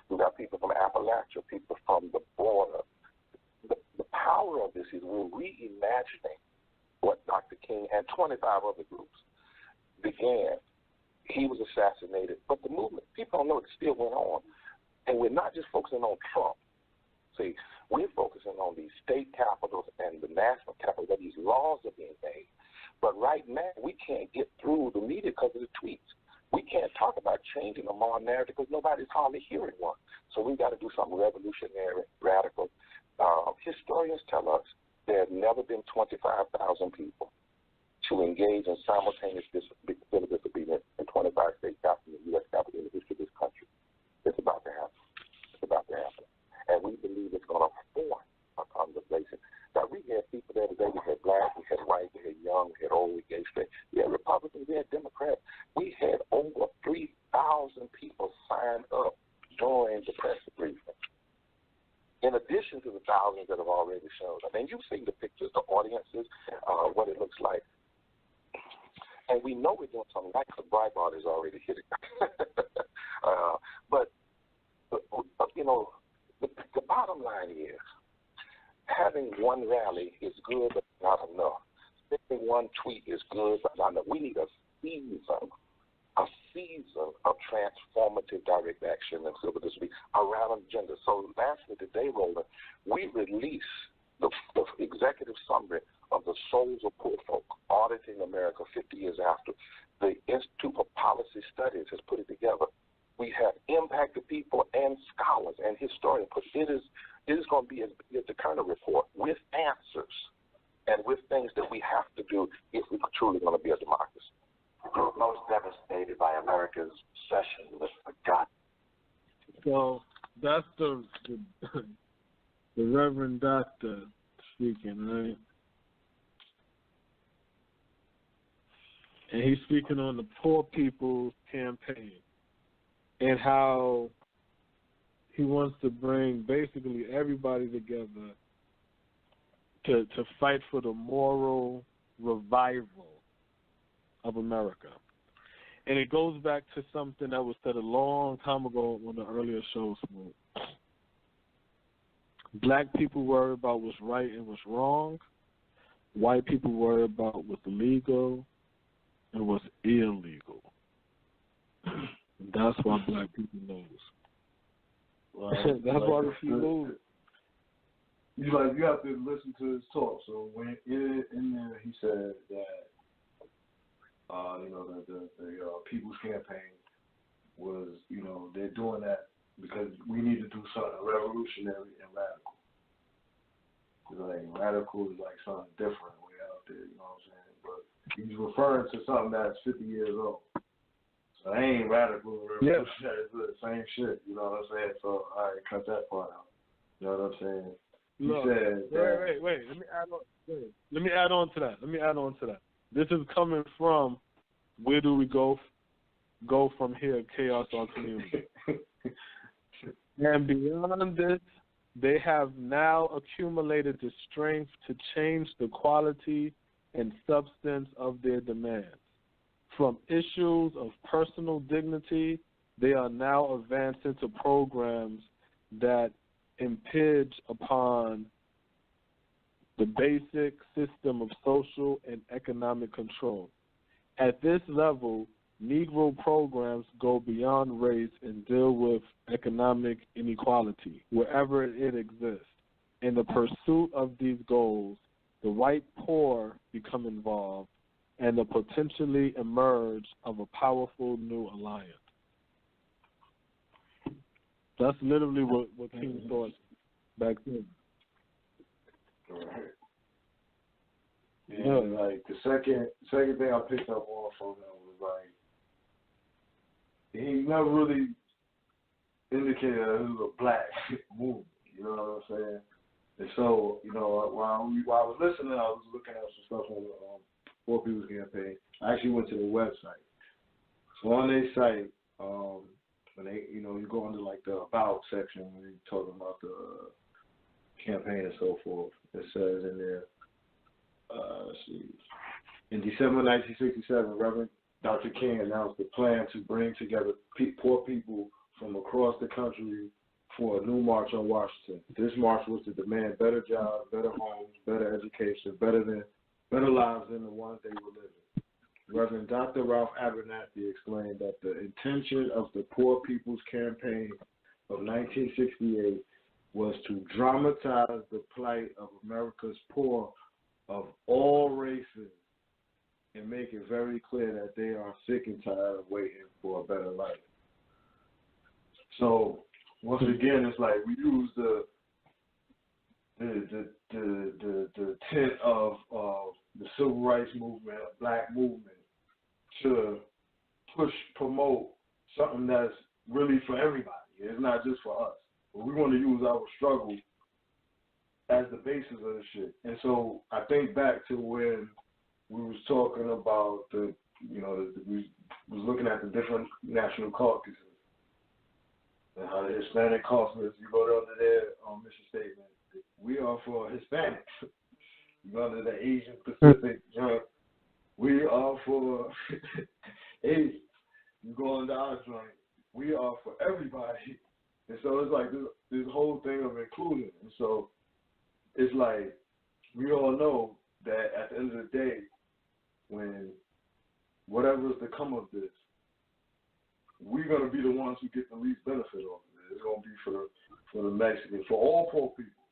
We've got people from Appalachia, people from the border. The power of this is we're reimagining what Dr. King and 25 other groups began. He was assassinated, but the movement, people don't know it still went on. And we're not just focusing on Trump. See, we're focusing on these state capitals and the national capitals where these laws are being made. But right now, we can't get through the media because of the tweets. We can't talk about changing the moral narrative because nobody's hardly hearing one. So we've got to do something revolutionary, radical. Historians tell us there have never been 25,000 people to engage in simultaneous civil disobedience in 25 state capitals in the U.S. capital in the history of this country. It's about to happen. It's about to happen. And we believe it's going to force a conversation. Now, we had people there today. We had black, we had white, we had young, we had old, we had straight. We had Republicans, we had Democrats. We had over 3,000 people sign up during the press briefing. In addition to the thousands that have already shown. I mean, you've seen the pictures, the audiences, what it looks like. And we know we're doing something right because Breitbart is already hitting. But, you know, the bottom line is having one rally is good but not enough. Sending one tweet is good but not enough. We need a season of transformative direct action and civil disobedience around agenda. So lastly today, Roland, we released the executive summary of the Souls of Poor Folk, Auditing America 50 years after. The Institute for Policy Studies has put it together. We have impacted people and scholars and historians. It is going to be as big as the Kerner report with answers and with things that we have to do if we're truly going to be a democracy. Most devastated by America's obsession with forgotten. So that's the Reverend Doctor speaking, right? And he's speaking on the Poor People's Campaign and how he wants to bring basically everybody together to fight for the moral revival of America. And it goes back to something that was said a long time ago on the earlier shows. Black people worry about what's right and what's wrong. White people worry about what's legal and what's illegal. That's why black people lose. That's why we keep losing. you have to listen to his talk. So when in there he said that the People's Campaign was, they're doing that because we need to do something revolutionary and radical. Like radical is like something different way out there, you know what I'm saying? But he's referring to something that's 50 years old. So they ain't radical or revolutionary, it's the same shit, you know what I'm saying? So all right, cut that part out. You know what I'm saying? Look, wait. Let me add on to that. This is coming from where do we go from here, chaos or community. And beyond this, they have now accumulated the strength to change the quality and substance of their demands. From issues of personal dignity, they are now advancing to programs that impinge upon the basic system of social and economic control. At this level, Negro programs go beyond race and deal with economic inequality wherever it exists. In the pursuit of these goals, the white poor become involved and the potentially emerge of a powerful new alliance. That's literally what King thought back then. Right. Yeah, like the second thing I picked up on from him was like he never really indicated that it was a black movement. You know what I'm saying? And so, while I was listening, I was looking at some stuff on the Poor People's Campaign. I actually went to the website. So on their site, when they, you go into like the about section when you talking about the campaign and so forth. It says in there, let's see. In December 1967, Reverend Dr. King announced the plan to bring together poor people from across the country for a new march on Washington. This march was to demand better jobs, better homes, better education, better lives than the ones they were living. Reverend Dr. Ralph Abernathy explained that the intention of the Poor People's Campaign of 1968 was to dramatize the plight of America's poor of all races and make it very clear that they are sick and tired of waiting for a better life. So once again, it's like we use the tent of the civil rights movement, a black movement, to promote something that's really for everybody. It's not just for us. But we want to use our struggle as the basis of the shit. And so I think back to when we was talking about we was looking at the different national caucuses and how the Hispanic caucus, you go under there on mission statement, we are for Hispanics. You go under the Asian Pacific joint, we are for Asians. You go under our joint, we are for everybody. And so it's like this whole thing of including. And so it's like we all know that at the end of the day, when whatever is to come of this, we're going to be the ones who get the least benefit off of it. It's going to be for the Mexicans, for all poor people.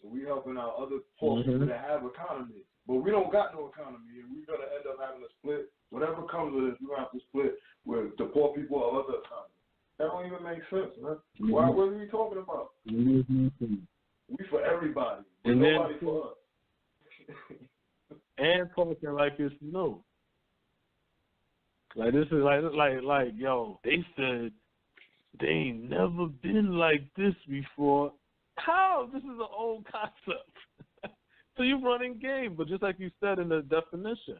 So we helping out other poor people that have economies. But we don't got no economy, and we're going to end up having to split. Whatever comes with it, we're going to have to split with the poor people of other economies. That don't even make sense, man. What are we talking about? We for everybody, but and nobody for us. And talking like it's new. Like this is like yo, they said they ain't never been like this before. How? This is an old concept. So you're running game, but just like you said in the definition,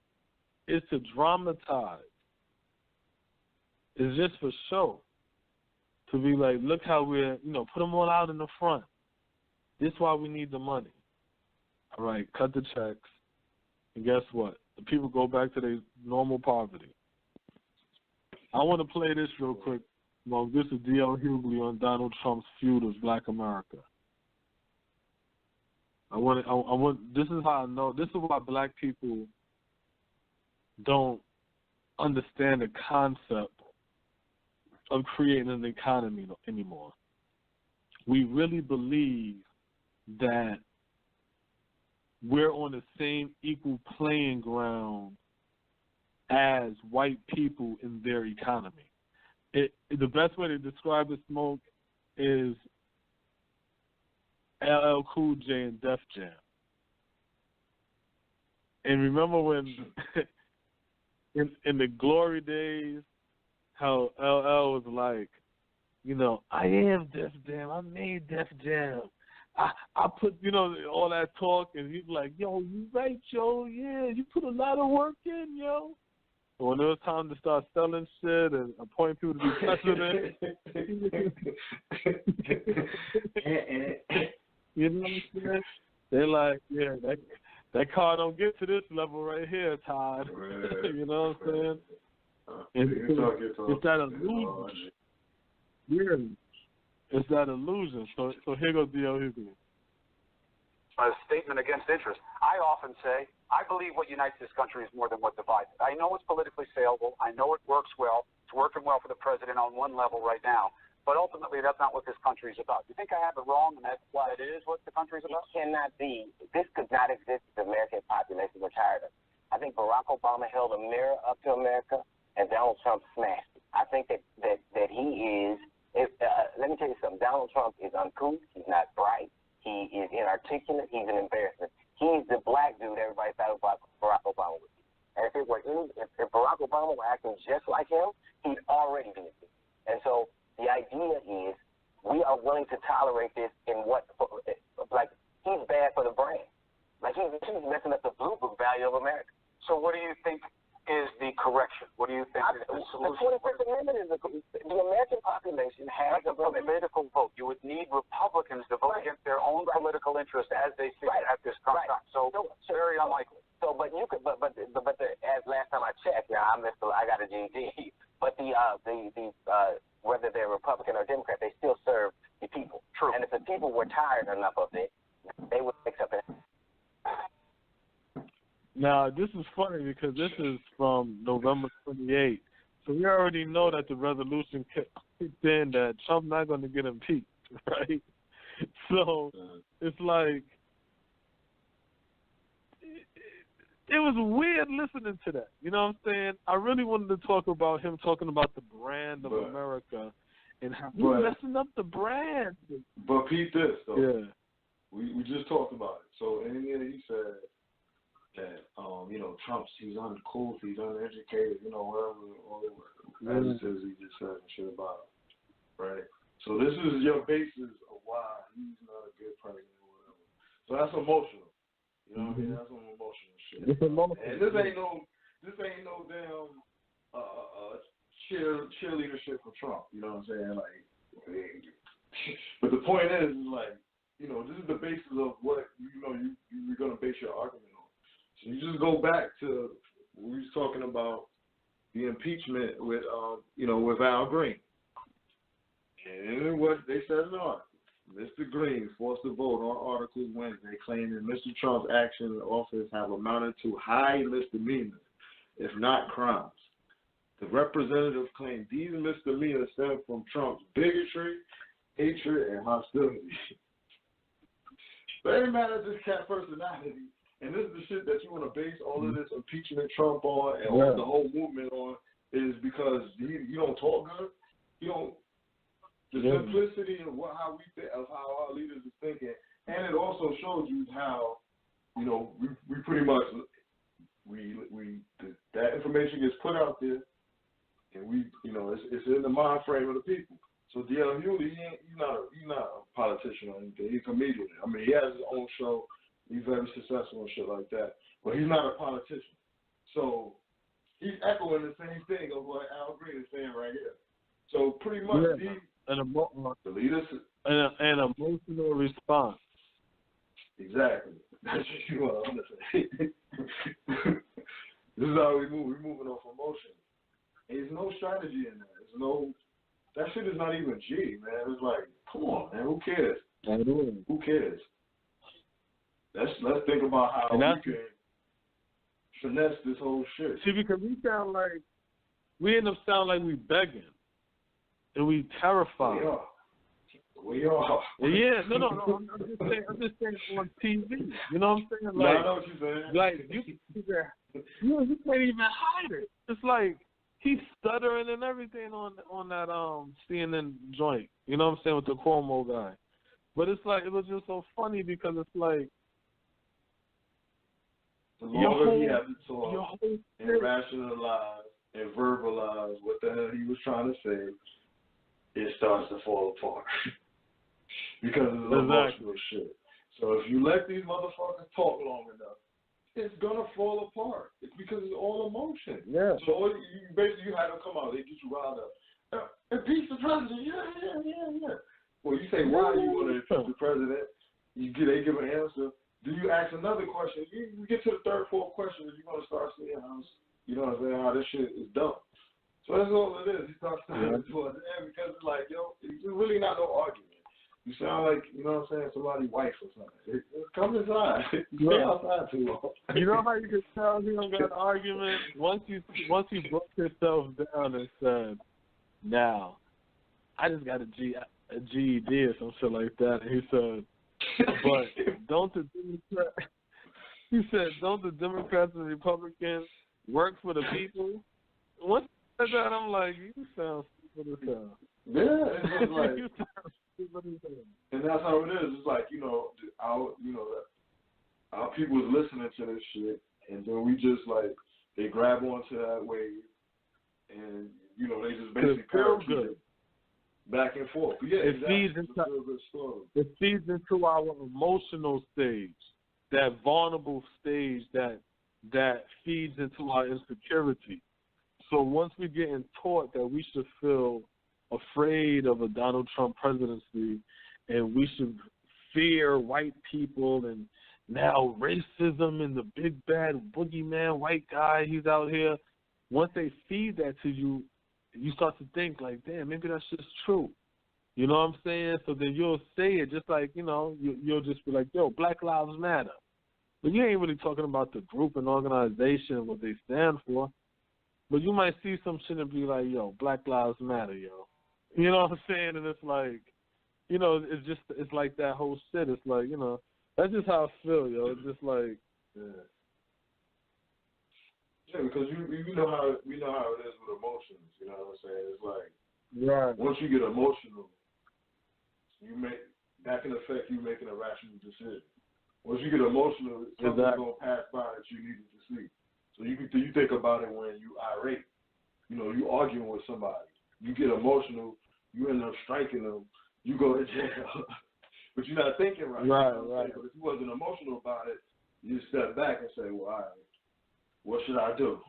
it's to dramatize. It's just for show. To be like, look how we're, put them all out in the front. This is why we need the money. All right, cut the checks. And guess what? The people go back to their normal poverty. I want to play this real quick. Well, this is D.L. Hughley on Donald Trump's feud of Black America. This is how I know. This is why black people don't understand the concept of creating an economy anymore. We really believe that we're on the same equal playing ground as white people in their economy. The best way to describe it, Smoke, is LL Cool J and Def Jam. And remember when, in the glory days, how LL was like, you know, I am Def Jam. I made Def Jam. I put, you know, all that talk, and he's like, yo, you right, yo, yeah, you put a lot of work in, yo. But when it was time to start selling shit and appointing people to be president, you know what I'm saying? They're like, yeah, that car don't get to this level right here, Todd. You know what I'm saying? It's that illusion. Yeah. It's that illusion. So here goes D.L. Hughley. A statement against interest. I often say, I believe what unites this country is more than what divides it. I know it's politically saleable. I know it works well. It's working well for the president on one level right now. But ultimately, that's not what this country is about. You think I have it wrong, and that's why it is what the country is about? It cannot be. This could not exist if the American population were tired of it. I think Barack Obama held a mirror up to America, and Donald Trump smashed it. I think that he is. Let me tell you something. Donald Trump is uncouth. He's not bright. He is inarticulate. He's an embarrassment. He's the black dude everybody thought Barack Obama would be. And if Barack Obama were acting just like him, he'd already be it. And so the idea is we are willing to tolerate this in what, like, he's bad for the brand. Like, he's messing up the blue book value of America. So what do you think is the correction? What do you think is the solution? The 25th Amendment is the American population has a political vote. You would need Republicans to vote against their own political interests as they see it at this current time. So very unlikely. So, but you could, but as last time I checked, I got a GED. But whether they're Republican or Democrat, they still serve the people. True. And if the people were tired enough of it, they would accept it. Now, this is funny because this is from November 28th. So we already know that the resolution kicked in that Trump's not going to get impeached, right? So it's like, it was weird listening to that. You know what I'm saying? I really wanted to talk about him talking about the brand of America and how he's messing up the brand. But Pete, this, though. Yeah. We just talked about it. So in here he said that, Trump's, he's uncouth, he's uneducated, whatever, all the adjectives he just said and shit about him, right? So this is your basis of why he's not a good president or whatever. So that's emotional. You know what I mean? That's some emotional shit. It's emotional. And this ain't no damn cheerleadership for Trump. You know what I'm saying? Like, but the point is like, this is the basis of what you're gonna base your argument on. So you just go back to what we was talking about the impeachment with with Al Green. And what they said in art. Mr. Green forced to vote on articles Wednesday claiming Mr. Trump's actions in office have amounted to high misdemeanors, if not crimes. The representative claimed these misdemeanors stem from Trump's bigotry, hatred, and hostility. But it matters this cat personality, and this is the shit that you want to base all of this impeachment Trump on and all the whole movement on, is because you don't talk good, you don't. The simplicity of how we think, of how our leaders are thinking, and it also shows you how, we pretty much that information gets put out there, and it's in the mind frame of the people. So D.L. Hughley, he's not a politician or anything. He's a comedian. I mean, he has his own show. He's very successful and shit like that. But he's not a politician. So he's echoing the same thing of what Al Green is saying right here. So pretty much the leaders an emotional response. Exactly. That's what you want to say. This is how we move. We're moving off emotion. There's no strategy in there. That shit is not even G, man. It's like, come on, man. Who cares? Who cares? Let's think about how we can finesse this whole shit. See, because we end up sounding like we begging. And we terrified. We are. Yeah, no. I'm just saying on TV. You know what I'm saying? Like, I know what you're saying. Like you can't even hide it. It's like he's stuttering and everything on that CNN joint. You know what I'm saying, with the Cuomo guy. But it's like, it was just so funny because it's like, the longer he had to talk and rationalize and verbalize what the hell he was trying to say, it starts to fall apart. Because of the emotional shit. So if you let these motherfuckers talk long enough, it's gonna fall apart. It's because it's all emotion. Yeah. So you basically have them come out, they get you riled up. Impeach the president. Yeah. Well, you say why you want to impeach the president. They give an answer. Do you ask another question? You get to the third, fourth question, and you're gonna start seeing how, you know what I'm saying, how this shit is done. So that's all it is. He starts saying it towards the end because it's like, yo, it's really not no argument. You sound like, you know what I'm saying, somebody's wife or something. Come inside. Stay outside too long. You know how you can tell he don't got an argument? Once you broke yourself down and said, now, I just got a GED or some shit like that. And he said, but don't the Democrats and Republicans work for the people? Once I said that, I'm like, you sound stupid as hell. Yeah, it's just like, and that's how it is. It's like, our people is listening to this shit, and then we just like, they grab onto that wave, and they just basically parakeet it back and forth. Yeah, it feeds into our emotional stage, that vulnerable stage that feeds into our insecurity. So once we're getting taught that we should feel afraid of a Donald Trump presidency and we should fear white people, and now racism and the big bad boogeyman white guy, he's out here. Once they feed that to you, you start to think like, damn, maybe that's just true. You know what I'm saying? So then you'll say it just like, you'll just be like, yo, Black Lives Matter. But you ain't really talking about the group and organization and what they stand for. But you might see some shit and be like, yo, Black Lives Matter, yo. You know what I'm saying? And it's like, it's like that whole shit. It's like, that's just how I feel, yo. It's just like, yeah, because we know how it is with emotions. You know what I'm saying? It's like, right. Once you get emotional, that can affect you making a rational decision. Once you get emotional, something's gonna pass by that you needed to see. So you think about it when you irate. You arguing with somebody. You get emotional. You end up striking them. You go to jail. But you're not thinking right. Right. But if you wasn't emotional about it, you step back and say, well, all right, what should I do?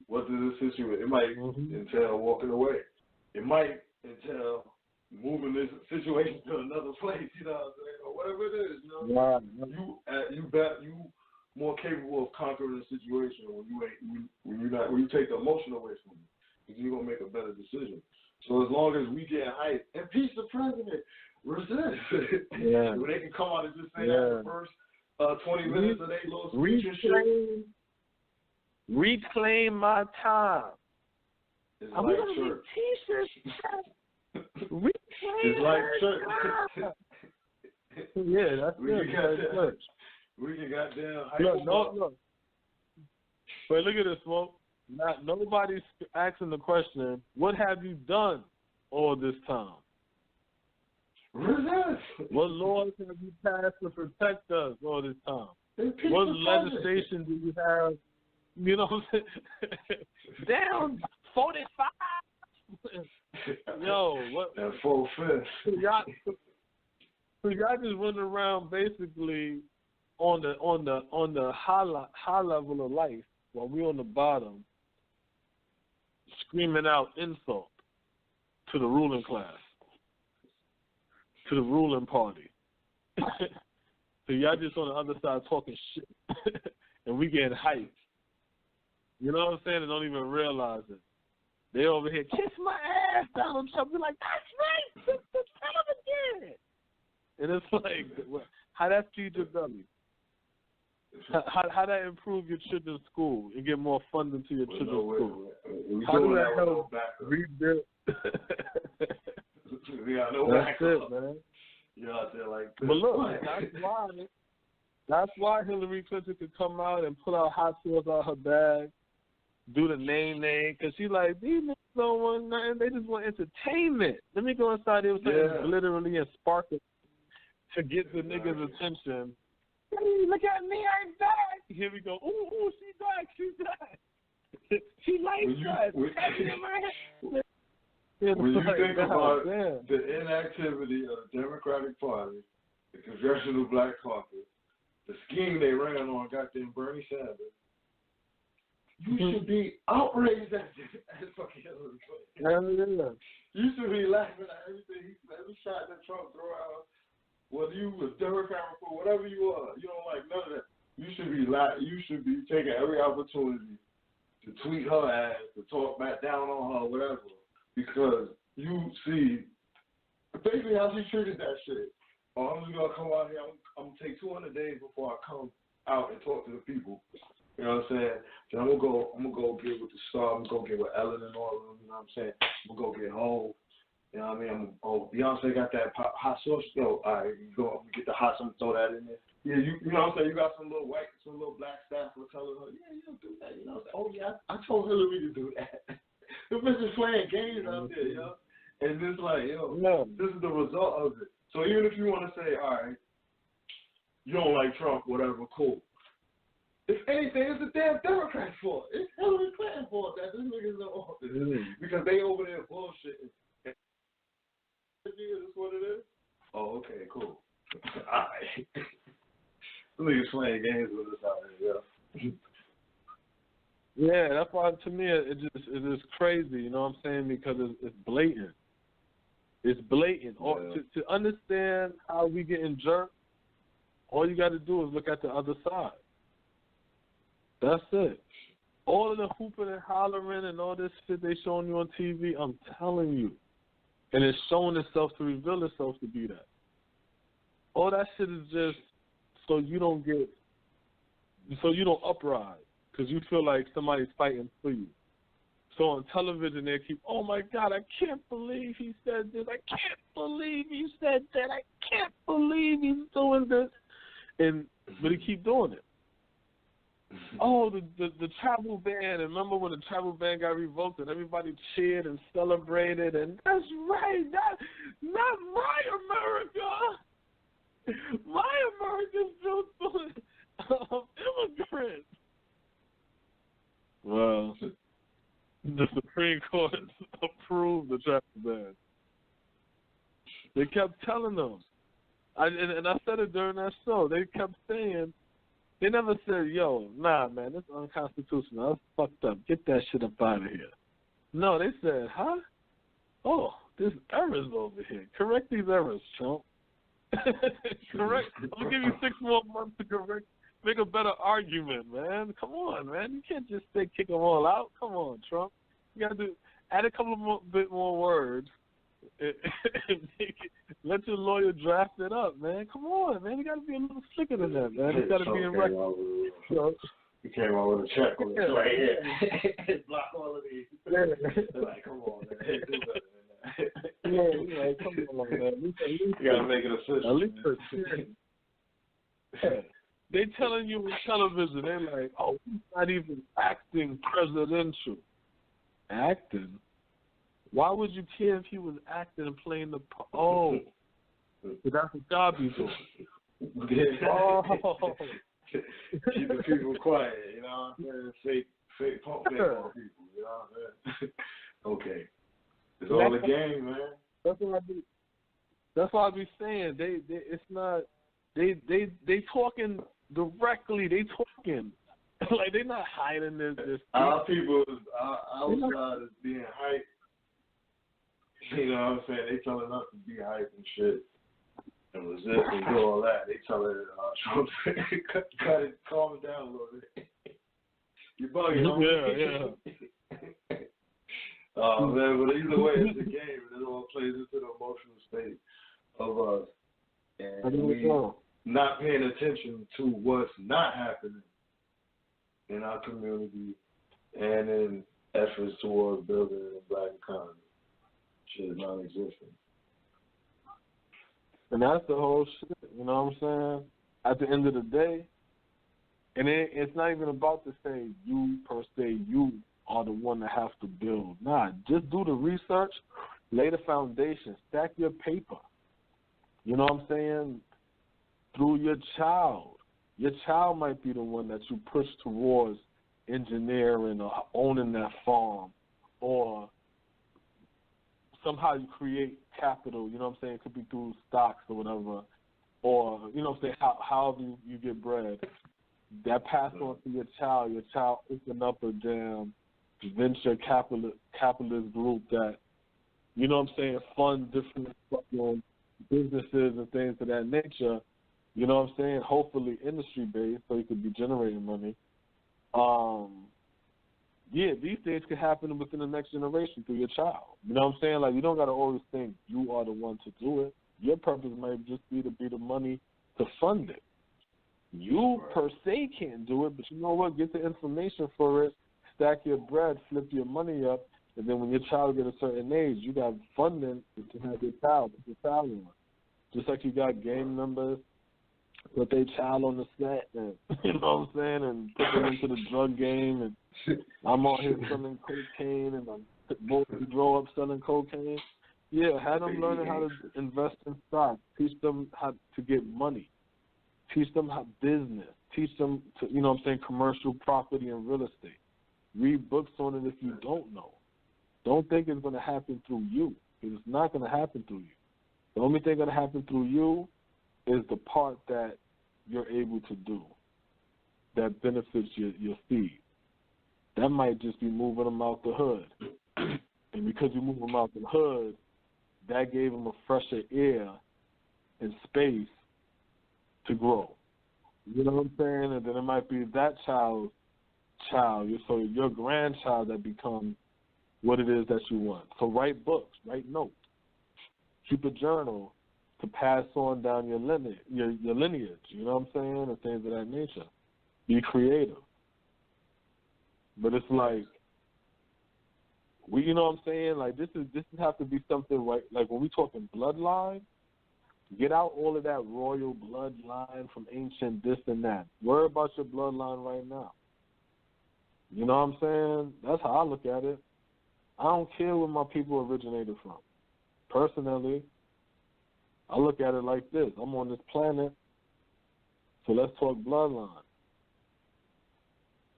What does this situation? It might entail walking away. It might entail moving this situation to another place. You know what I'm saying? Or whatever it is. Right. You more capable of conquering the situation when you take the emotion away from it, because you're gonna make a better decision. So as long as we get hyped, impeach the president, resist. Yeah. When they can come out and just say that the first 20 minutes of their little speech and shit. Reclaim my time. It's Are like we gonna church. Get T-shirts? Reclaim it's like church. church. Yeah, that's good. We can goddamn hype. Look. But look at this, Smoke. Nobody's asking the question, what have you done all this time? Resist. What laws have you passed to protect us all this time? What legislation do you have? You know what I'm saying? Down 45. Yo, what? That 4/5. So y'all just running around basically on the high level of life while we're on the bottom, screaming out insult to the ruling class, to the ruling party. So y'all just on the other side talking shit, and we getting hyped. You know what I'm saying? They don't even realize it. They over here, kiss my ass, Donald Trump. You're like, that's right, tell him again. And it's like, how that feed your belly? How that improve your children's school and get more funding to your children's school? How do that help rebuild? We got no That's it, man. You're out there like this. But look, that's why Hillary Clinton could come out and pull out hot sauce out her bag, do the name, because she like, these niggas don't want nothing, they just want entertainment. Let me go inside there with something glittery and sparkling to get the niggas' attention. Hey, look at me, I'm back. Here we go. Ooh, she's back. She likes that. When you think about the inactivity of the Democratic Party, the Congressional Black Caucus, the scheme they ran on goddamn Bernie Sanders, you should be outraged at fucking Hillary Clinton. You should be laughing at everything, every shot that Trump threw out. Whether you was Democrat or whatever you are, you don't like none of that. You should be taking every opportunity to tweet her ass, to talk back down on her, whatever, because you see basically how she treated that shit. Oh, I'm just gonna come out here. I'm gonna take 200 days before I come out and talk to the people. You know what I'm saying? Then I'm gonna go get with the Star. I'm gonna go get with Ellen and all of them. You know what I'm saying? I'm gonna go get home. You know what I mean? Beyonce got that hot sauce. Yo, all right, I'm gonna get the hot sauce, throw that in there. Yeah, you know what I'm saying? You got some little black staff who telling her, yeah, you don't do that. You know what I'm saying? Oh, yeah, I told Hillary to do that. The bitch is playing games out there, yo. And it's like, yo, this is the result of it. So even if you want to say, all right, you don't like Trump, whatever, cool. If anything, it's the damn Democrats' fault. It's Hillary Clinton's fault that this nigga's in office. Because they over there bullshitting. Is what it is? Oh, okay, cool. All right. Niggas playing games with us out here, yeah. Yeah, that's why to me it is crazy, you know what I'm saying? Because it's blatant. It's blatant. Yeah. To understand how we getting jerked, all you got to do is look at the other side. That's it. All of the hooping and hollering and all this shit they showing you on TV, I'm telling you. And it's showing itself to reveal itself to be that. All that shit is just so you don't uprise because you feel like somebody's fighting for you. So on television they keep, oh my God, I can't believe he said this. I can't believe he said that. I can't believe he's doing this. But he keep doing it. Oh, the travel ban. And remember when the travel ban got revoked and everybody cheered and celebrated? And that's right. Not my America. My America's built of immigrants. Well, the Supreme Court approved the travel ban. They kept telling them. And I said it during that show. They kept saying, they never said, yo, nah, man, this is unconstitutional. That's fucked up. Get that shit up out of here. No, they said, huh? Oh, there's errors over here. Correct these errors, Trump. Correct. I'll give you 6 more months to correct. Make a better argument, man. Come on, man. You can't just say kick them all out. Come on, Trump. You got to add a couple bit more words. Let your lawyer draft it up, man. Come on, man. You got to be a little slicker than that, man. You got to be in record. You came out with a check on it. Like, yeah. Block all of these. They're like, come on, man. Do better than that. Yeah, like, come on, man. You got to make it official. At least they telling you on television, they're like, oh, he's not even acting presidential. Acting? Why would you care if he was acting and playing the part? Oh, that's what God be doing. Oh. Keep the people quiet, you know what I'm saying? Fake pump people, you know what I'm saying? Okay. It's all a game, man. That's what I be saying. It's not, they talking directly. They talking. Like, they're not hiding this. Our people, our side is being hyped. You know what I'm saying? They telling us to be hype and shit and resist and do all that. They telling Trump cut it, calm it down a little bit. You're bugging. Yeah. Man, but either way, it's a game, and it all plays into the emotional state of us, and we not paying attention to what's not happening in our community and in efforts towards building a black economy. Shit is non-existent. And that's the whole shit, you know what I'm saying? At the end of the day, and it's not even about to say you per se, you are the one that has to build. Nah, just do the research, lay the foundation, stack your paper. You know what I'm saying? Through your child. Your child might be the one that you push towards engineering or owning that farm, or somehow you create capital, you know what I'm saying? It could be through stocks or whatever, or, you know what I'm saying, how do you get bread? That passed on to your child opened up a damn venture capitalist group that, you know what I'm saying, fund different businesses and things of that nature, you know what I'm saying, hopefully industry-based so you could be generating money. Yeah, these things can happen within the next generation through your child. You know what I'm saying? Like, you don't got to always think you are the one to do it. Your purpose might just be to be the money to fund it. You per se can't do it, but you know what? Get the information for it, stack your bread, flip your money up, and then when your child gets a certain age, you got funding to have your child on. Just like you got gang members, put their child on the set, and you know what I'm saying, and put them into the drug game, and I'm out here selling cocaine, and I'm both grow up selling cocaine. Yeah, have them learning how to invest in stocks. Teach them how to get money. Teach them how business. Teach them to, you know what I'm saying, commercial property and real estate. Read books on it if you don't know. Don't think it's going to happen through you, because it's not going to happen through you. The only thing going to happen through you is the part that you're able to do that benefits your seed. That might just be moving them out the hood. And because you move them out the hood, that gave them a fresher air and space to grow. You know what I'm saying? And then it might be that child's child, so your grandchild that becomes what it is that you want. So write books, write notes, keep a journal to pass on down your lineage, you know what I'm saying, and things of that nature. Be creative. But it's like, you know what I'm saying? Like, this have to be something like when we talking bloodline, get out all of that royal bloodline from ancient this and that. Worry about your bloodline right now. You know what I'm saying? That's how I look at it. I don't care where my people originated from. Personally, I look at it like this. I'm on this planet, so let's talk bloodline.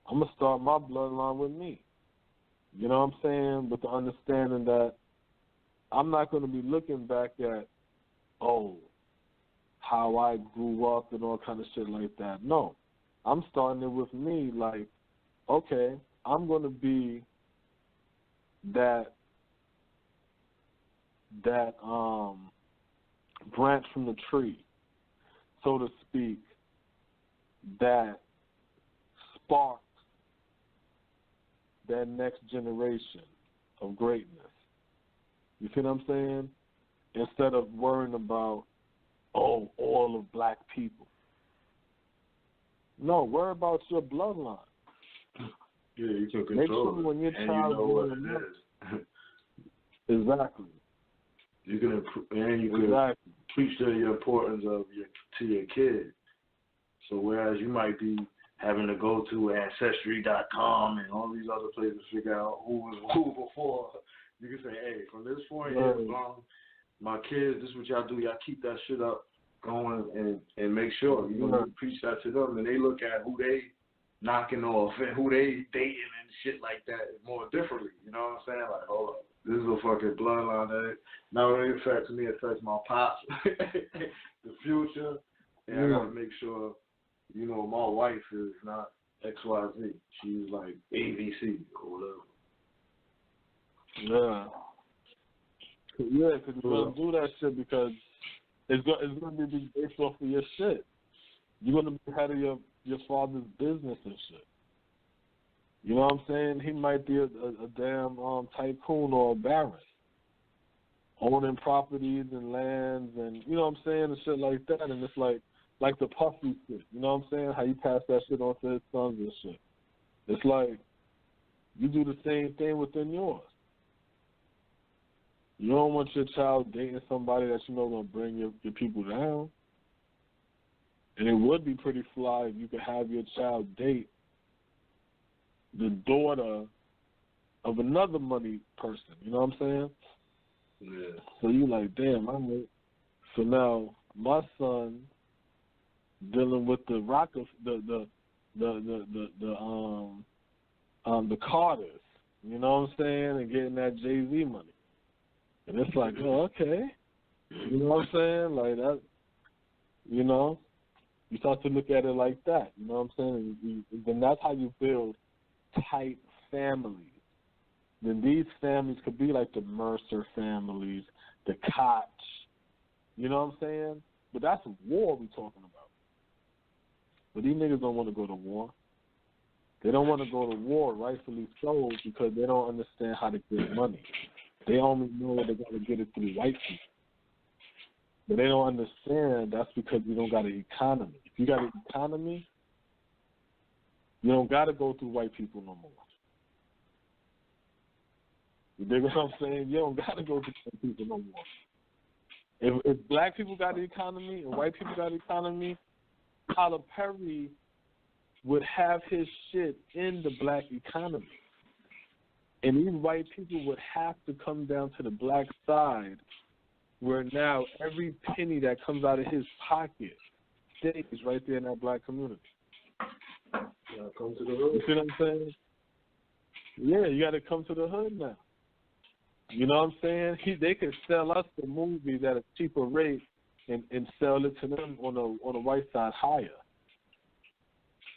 I'm going to start my bloodline with me. You know what I'm saying? With the understanding that I'm not going to be looking back at, how I grew up and all kind of shit like that. No. I'm starting it with me, like, okay, I'm going to be that branch from the tree, so to speak, that sparks that next generation of greatness. You see what I'm saying? Instead of worrying about, all of black people. No, worry about your bloodline. Yeah, you can control Make sure when your child growing up. Exactly. You can preach to the importance of to your kid. So whereas you might be having to go to Ancestry.com and all these other places to figure out who was who before, you can say, hey, from this point here, my kids, this is what y'all do. Y'all keep that shit up going and make sure, you preach that to them, and they look at who they knocking off and who they dating and shit like that more differently. You know what I'm saying? Like, hold up, this is a fucking bloodline that not only affects me, it affects my pops, the future, and I gotta make sure, my wife is not XYZ. She's like ABC or whatever. Yeah. Yeah, because you're going to do that shit because it's going to be based off of your shit. You're going to be head of your father's business and shit. You know what I'm saying? He might be a damn tycoon or a baron, owning properties and lands and, you know what I'm saying, and shit like that. And it's like the Puffy shit. You know what I'm saying? How you pass that shit on to his sons and shit. It's like you do the same thing within yours. You don't want your child dating somebody that you know going to bring your people down. And it would be pretty fly if you could have your child date the daughter of another money person. You know what I'm saying? Yeah. So you like, damn, so now my son dealing with the the Carters, you know what I'm saying, and getting that Jay-Z money. And it's like, oh, okay. You know what I'm saying? Like that, you know, you start to look at it like that. You know what I'm saying? Then that's how you build tight families. Then these families could be like the Mercer families, the Koch. You know what I'm saying? But that's war we talking about. But these niggas don't want to go to war. They don't want to go to war, rightfully so, because they don't understand how to get money. They only know they got to get it through white people. But they don't understand that's because you don't got an economy. If you got an economy, you don't got to go through white people no more. You dig what I'm saying? You don't got to go through white people no more. If black people got the economy and white people got the economy, Tyler Perry would have his shit in the black economy. And these white people would have to come down to the black side where now every penny that comes out of his pocket stays right there in that black community. Yeah, come to the hood. You see what I'm saying? Yeah, you got to come to the hood now. You know what I'm saying? They could sell us the movies at a cheaper rate and sell it to them on the white side higher.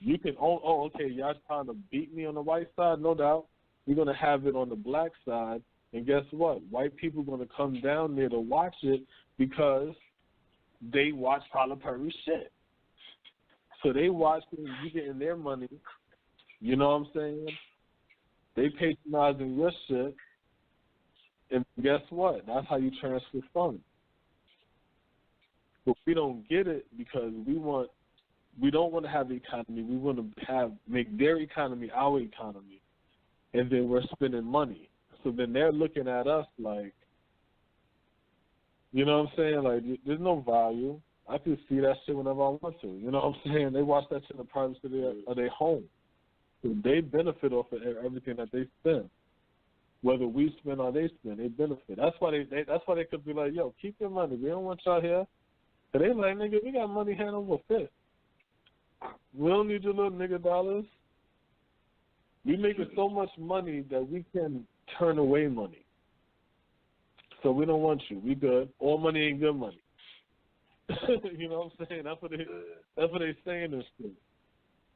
You can, okay, y'all trying to beat me on the white side? No doubt. We're going to have it on the black side. And guess what? White people are going to come down there to watch it because they watch Tyler Perry's shit. So they watch it and you getting their money. You know what I'm saying? They patronizing your shit. And guess what? That's how you transfer funds. But we don't get it because we don't want to have the economy. We want to make their economy our economy. And then we're spending money. So then they're looking at us like, you know what I'm saying? Like, there's no value. I can see that shit whenever I want to. You know what I'm saying? They watch that shit in the privacy of their home. So they benefit off of everything that they spend. Whether we spend or they spend, they benefit. That's why they could be like, yo, keep your money. We don't want y'all here. So they like, nigga, we got money hand over fist. We don't need your little nigga dollars. We making so much money that we can turn away money. So we don't want you. We good. All money ain't good money. You know what I'm saying? That's what they saying this shit.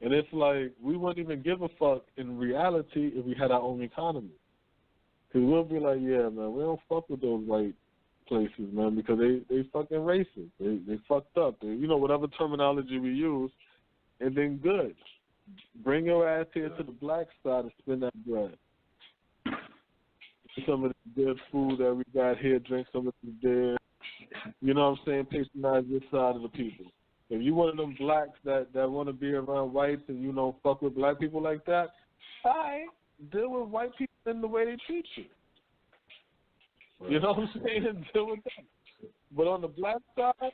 And it's like we wouldn't even give a fuck in reality if we had our own economy. Because we'll be like, yeah, man, we don't fuck with those white places, man, because they fucking racist. They fucked up. You know, whatever terminology we use, and then good. Bring your ass here to the black side and spend that bread. Some of the good food that we got here, drink some of the good, you know what I'm saying, patronize this side of the people. If you one of them blacks that want to be around whites and you don't fuck with black people like that, all right, deal with white people in the way they treat you. Right. You know what I'm saying? Deal with that. But on the black side,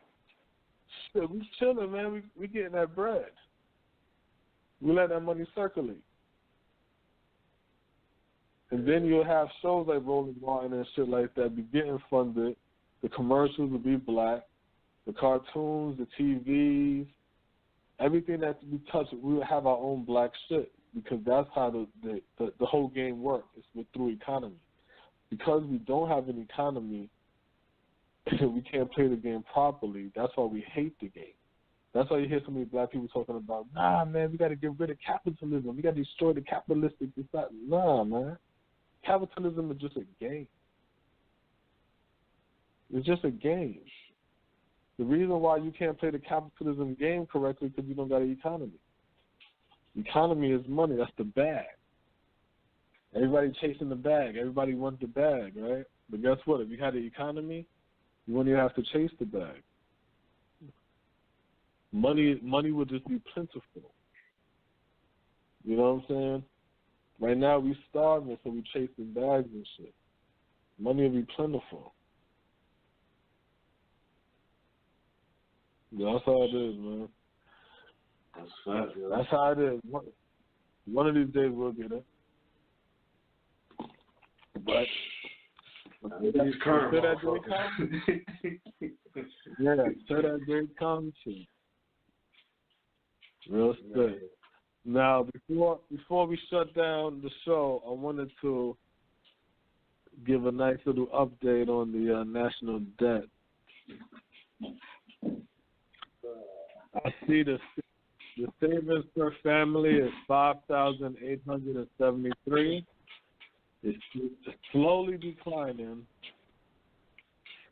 shit, we chilling, man. We getting that bread. We let that money circulate. And then you'll have shows like Roland and shit like that be getting funded. The commercials will be black. The cartoons, the TVs, everything that we touch, we will have our own black shit because that's how the whole game works. It's through economy. Because we don't have an economy, we can't play the game properly. That's why we hate the game. That's why you hear so many black people talking about, nah, man, we got to get rid of capitalism. We got to destroy the capitalistic society. Nah, man. Capitalism is just a game. It's just a game. The reason why you can't play the capitalism game correctly is because you don't got an economy. Economy is money. That's the bag. Everybody chasing the bag. Everybody wants the bag, right? But guess what? If you had an economy, you wouldn't even have to chase the bag. Money would just be plentiful. You know what I'm saying? Right now we starving, so we chasing bags and shit. Money will be plentiful. That's how it is, man. That's fact, yeah. That's how it is. One of these days we'll get it. But it's current, till that day comes, yeah, till that day comes, real estate. Now, before we shut down the show, I wanted to give a nice little update on the national debt. I see the savings per family is $5,873. It's slowly declining.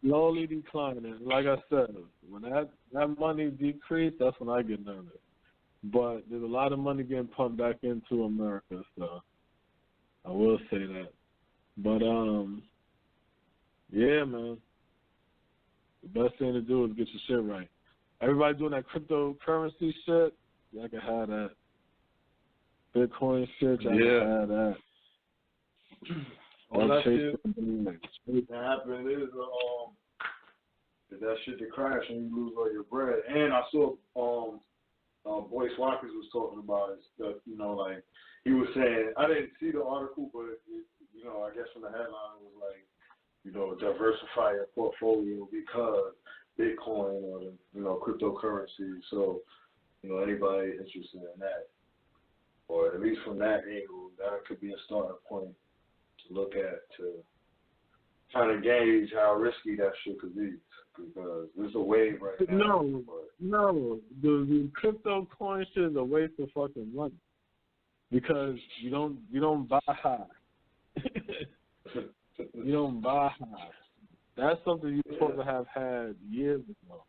Like I said, when that money decreases, that's when I get nervous. But there's a lot of money getting pumped back into America, so I will say that. But yeah, man. The best thing to do is get your shit right. Everybody doing that cryptocurrency shit, y'all can have that. Bitcoin shit, y'all can have that. All that shit that happened is that shit to crash and you lose all your bread. And I saw Boyce Watkins was talking about it, that, you know, like he was saying, I didn't see the article, but you know, I guess from the headline it was like, you know, diversify your portfolio because Bitcoin or the, you know, cryptocurrency. So, you know, anybody interested in that, or at least from that angle, that could be a starting point to look at to kind of gauge how risky that shit could be, because there's a wave right now. No, the crypto coin shit is a waste of fucking money because you don't buy high. You don't buy high. That's something you're supposed to have had years ago,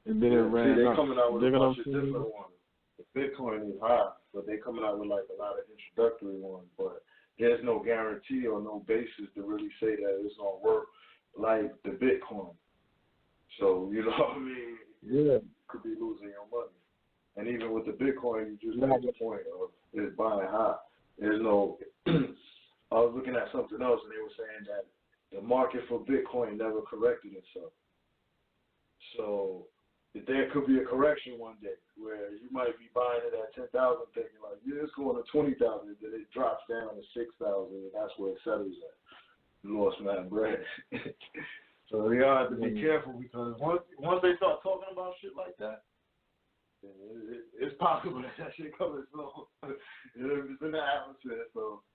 and then it ran they're up. coming out with a bunch of different ones. The Bitcoin is high, but they're coming out with like a lot of introductory ones, but there's no guarantee or no basis to really say that it's gonna work like the Bitcoin. So, you know what I mean? Yeah. You could be losing your money. And even with the Bitcoin, you just made the point of it's buying high. There's no I was looking at something else and they were saying that the market for Bitcoin never corrected itself. So there could be a correction one day where you might be buying it at 10,000 thinking like, yeah, it's going to 20,000, then it drops down to 6,000 and that's where it settles at. You lost mad bread. So you have to be careful because once they start talking about shit like that, it's possible that shit comes slow. It's in the atmosphere, so,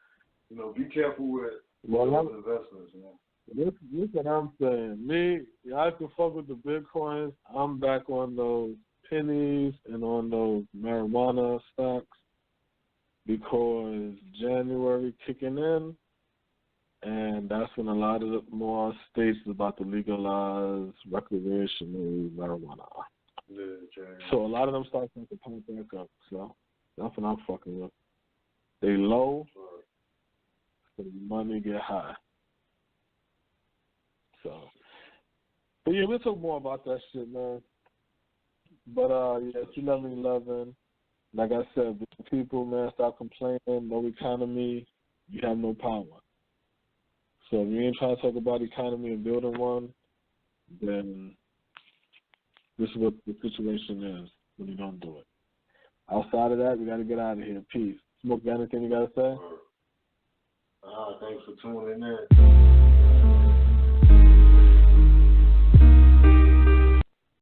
you know, be careful with those investments, man. This what I'm saying. I can fuck with the Bitcoins. I'm back on those pennies and on those marijuana stocks because January kicking in, and that's when a lot of the more states is about to legalize recreational marijuana. So a lot of them stocks have to pump back up. So that's what I'm fucking with. They low, so the money get high. So, but yeah, we'll talk more about that shit, man. But yeah, it's 11/11. Like I said, the people, man, stop complaining. No economy, you have no power. So if you ain't trying to talk about economy and building one, then this is what the situation is when you don't do it. Outside of that, we got to get out of here. Peace. Smoke, got anything you got to say? Thanks for tuning in.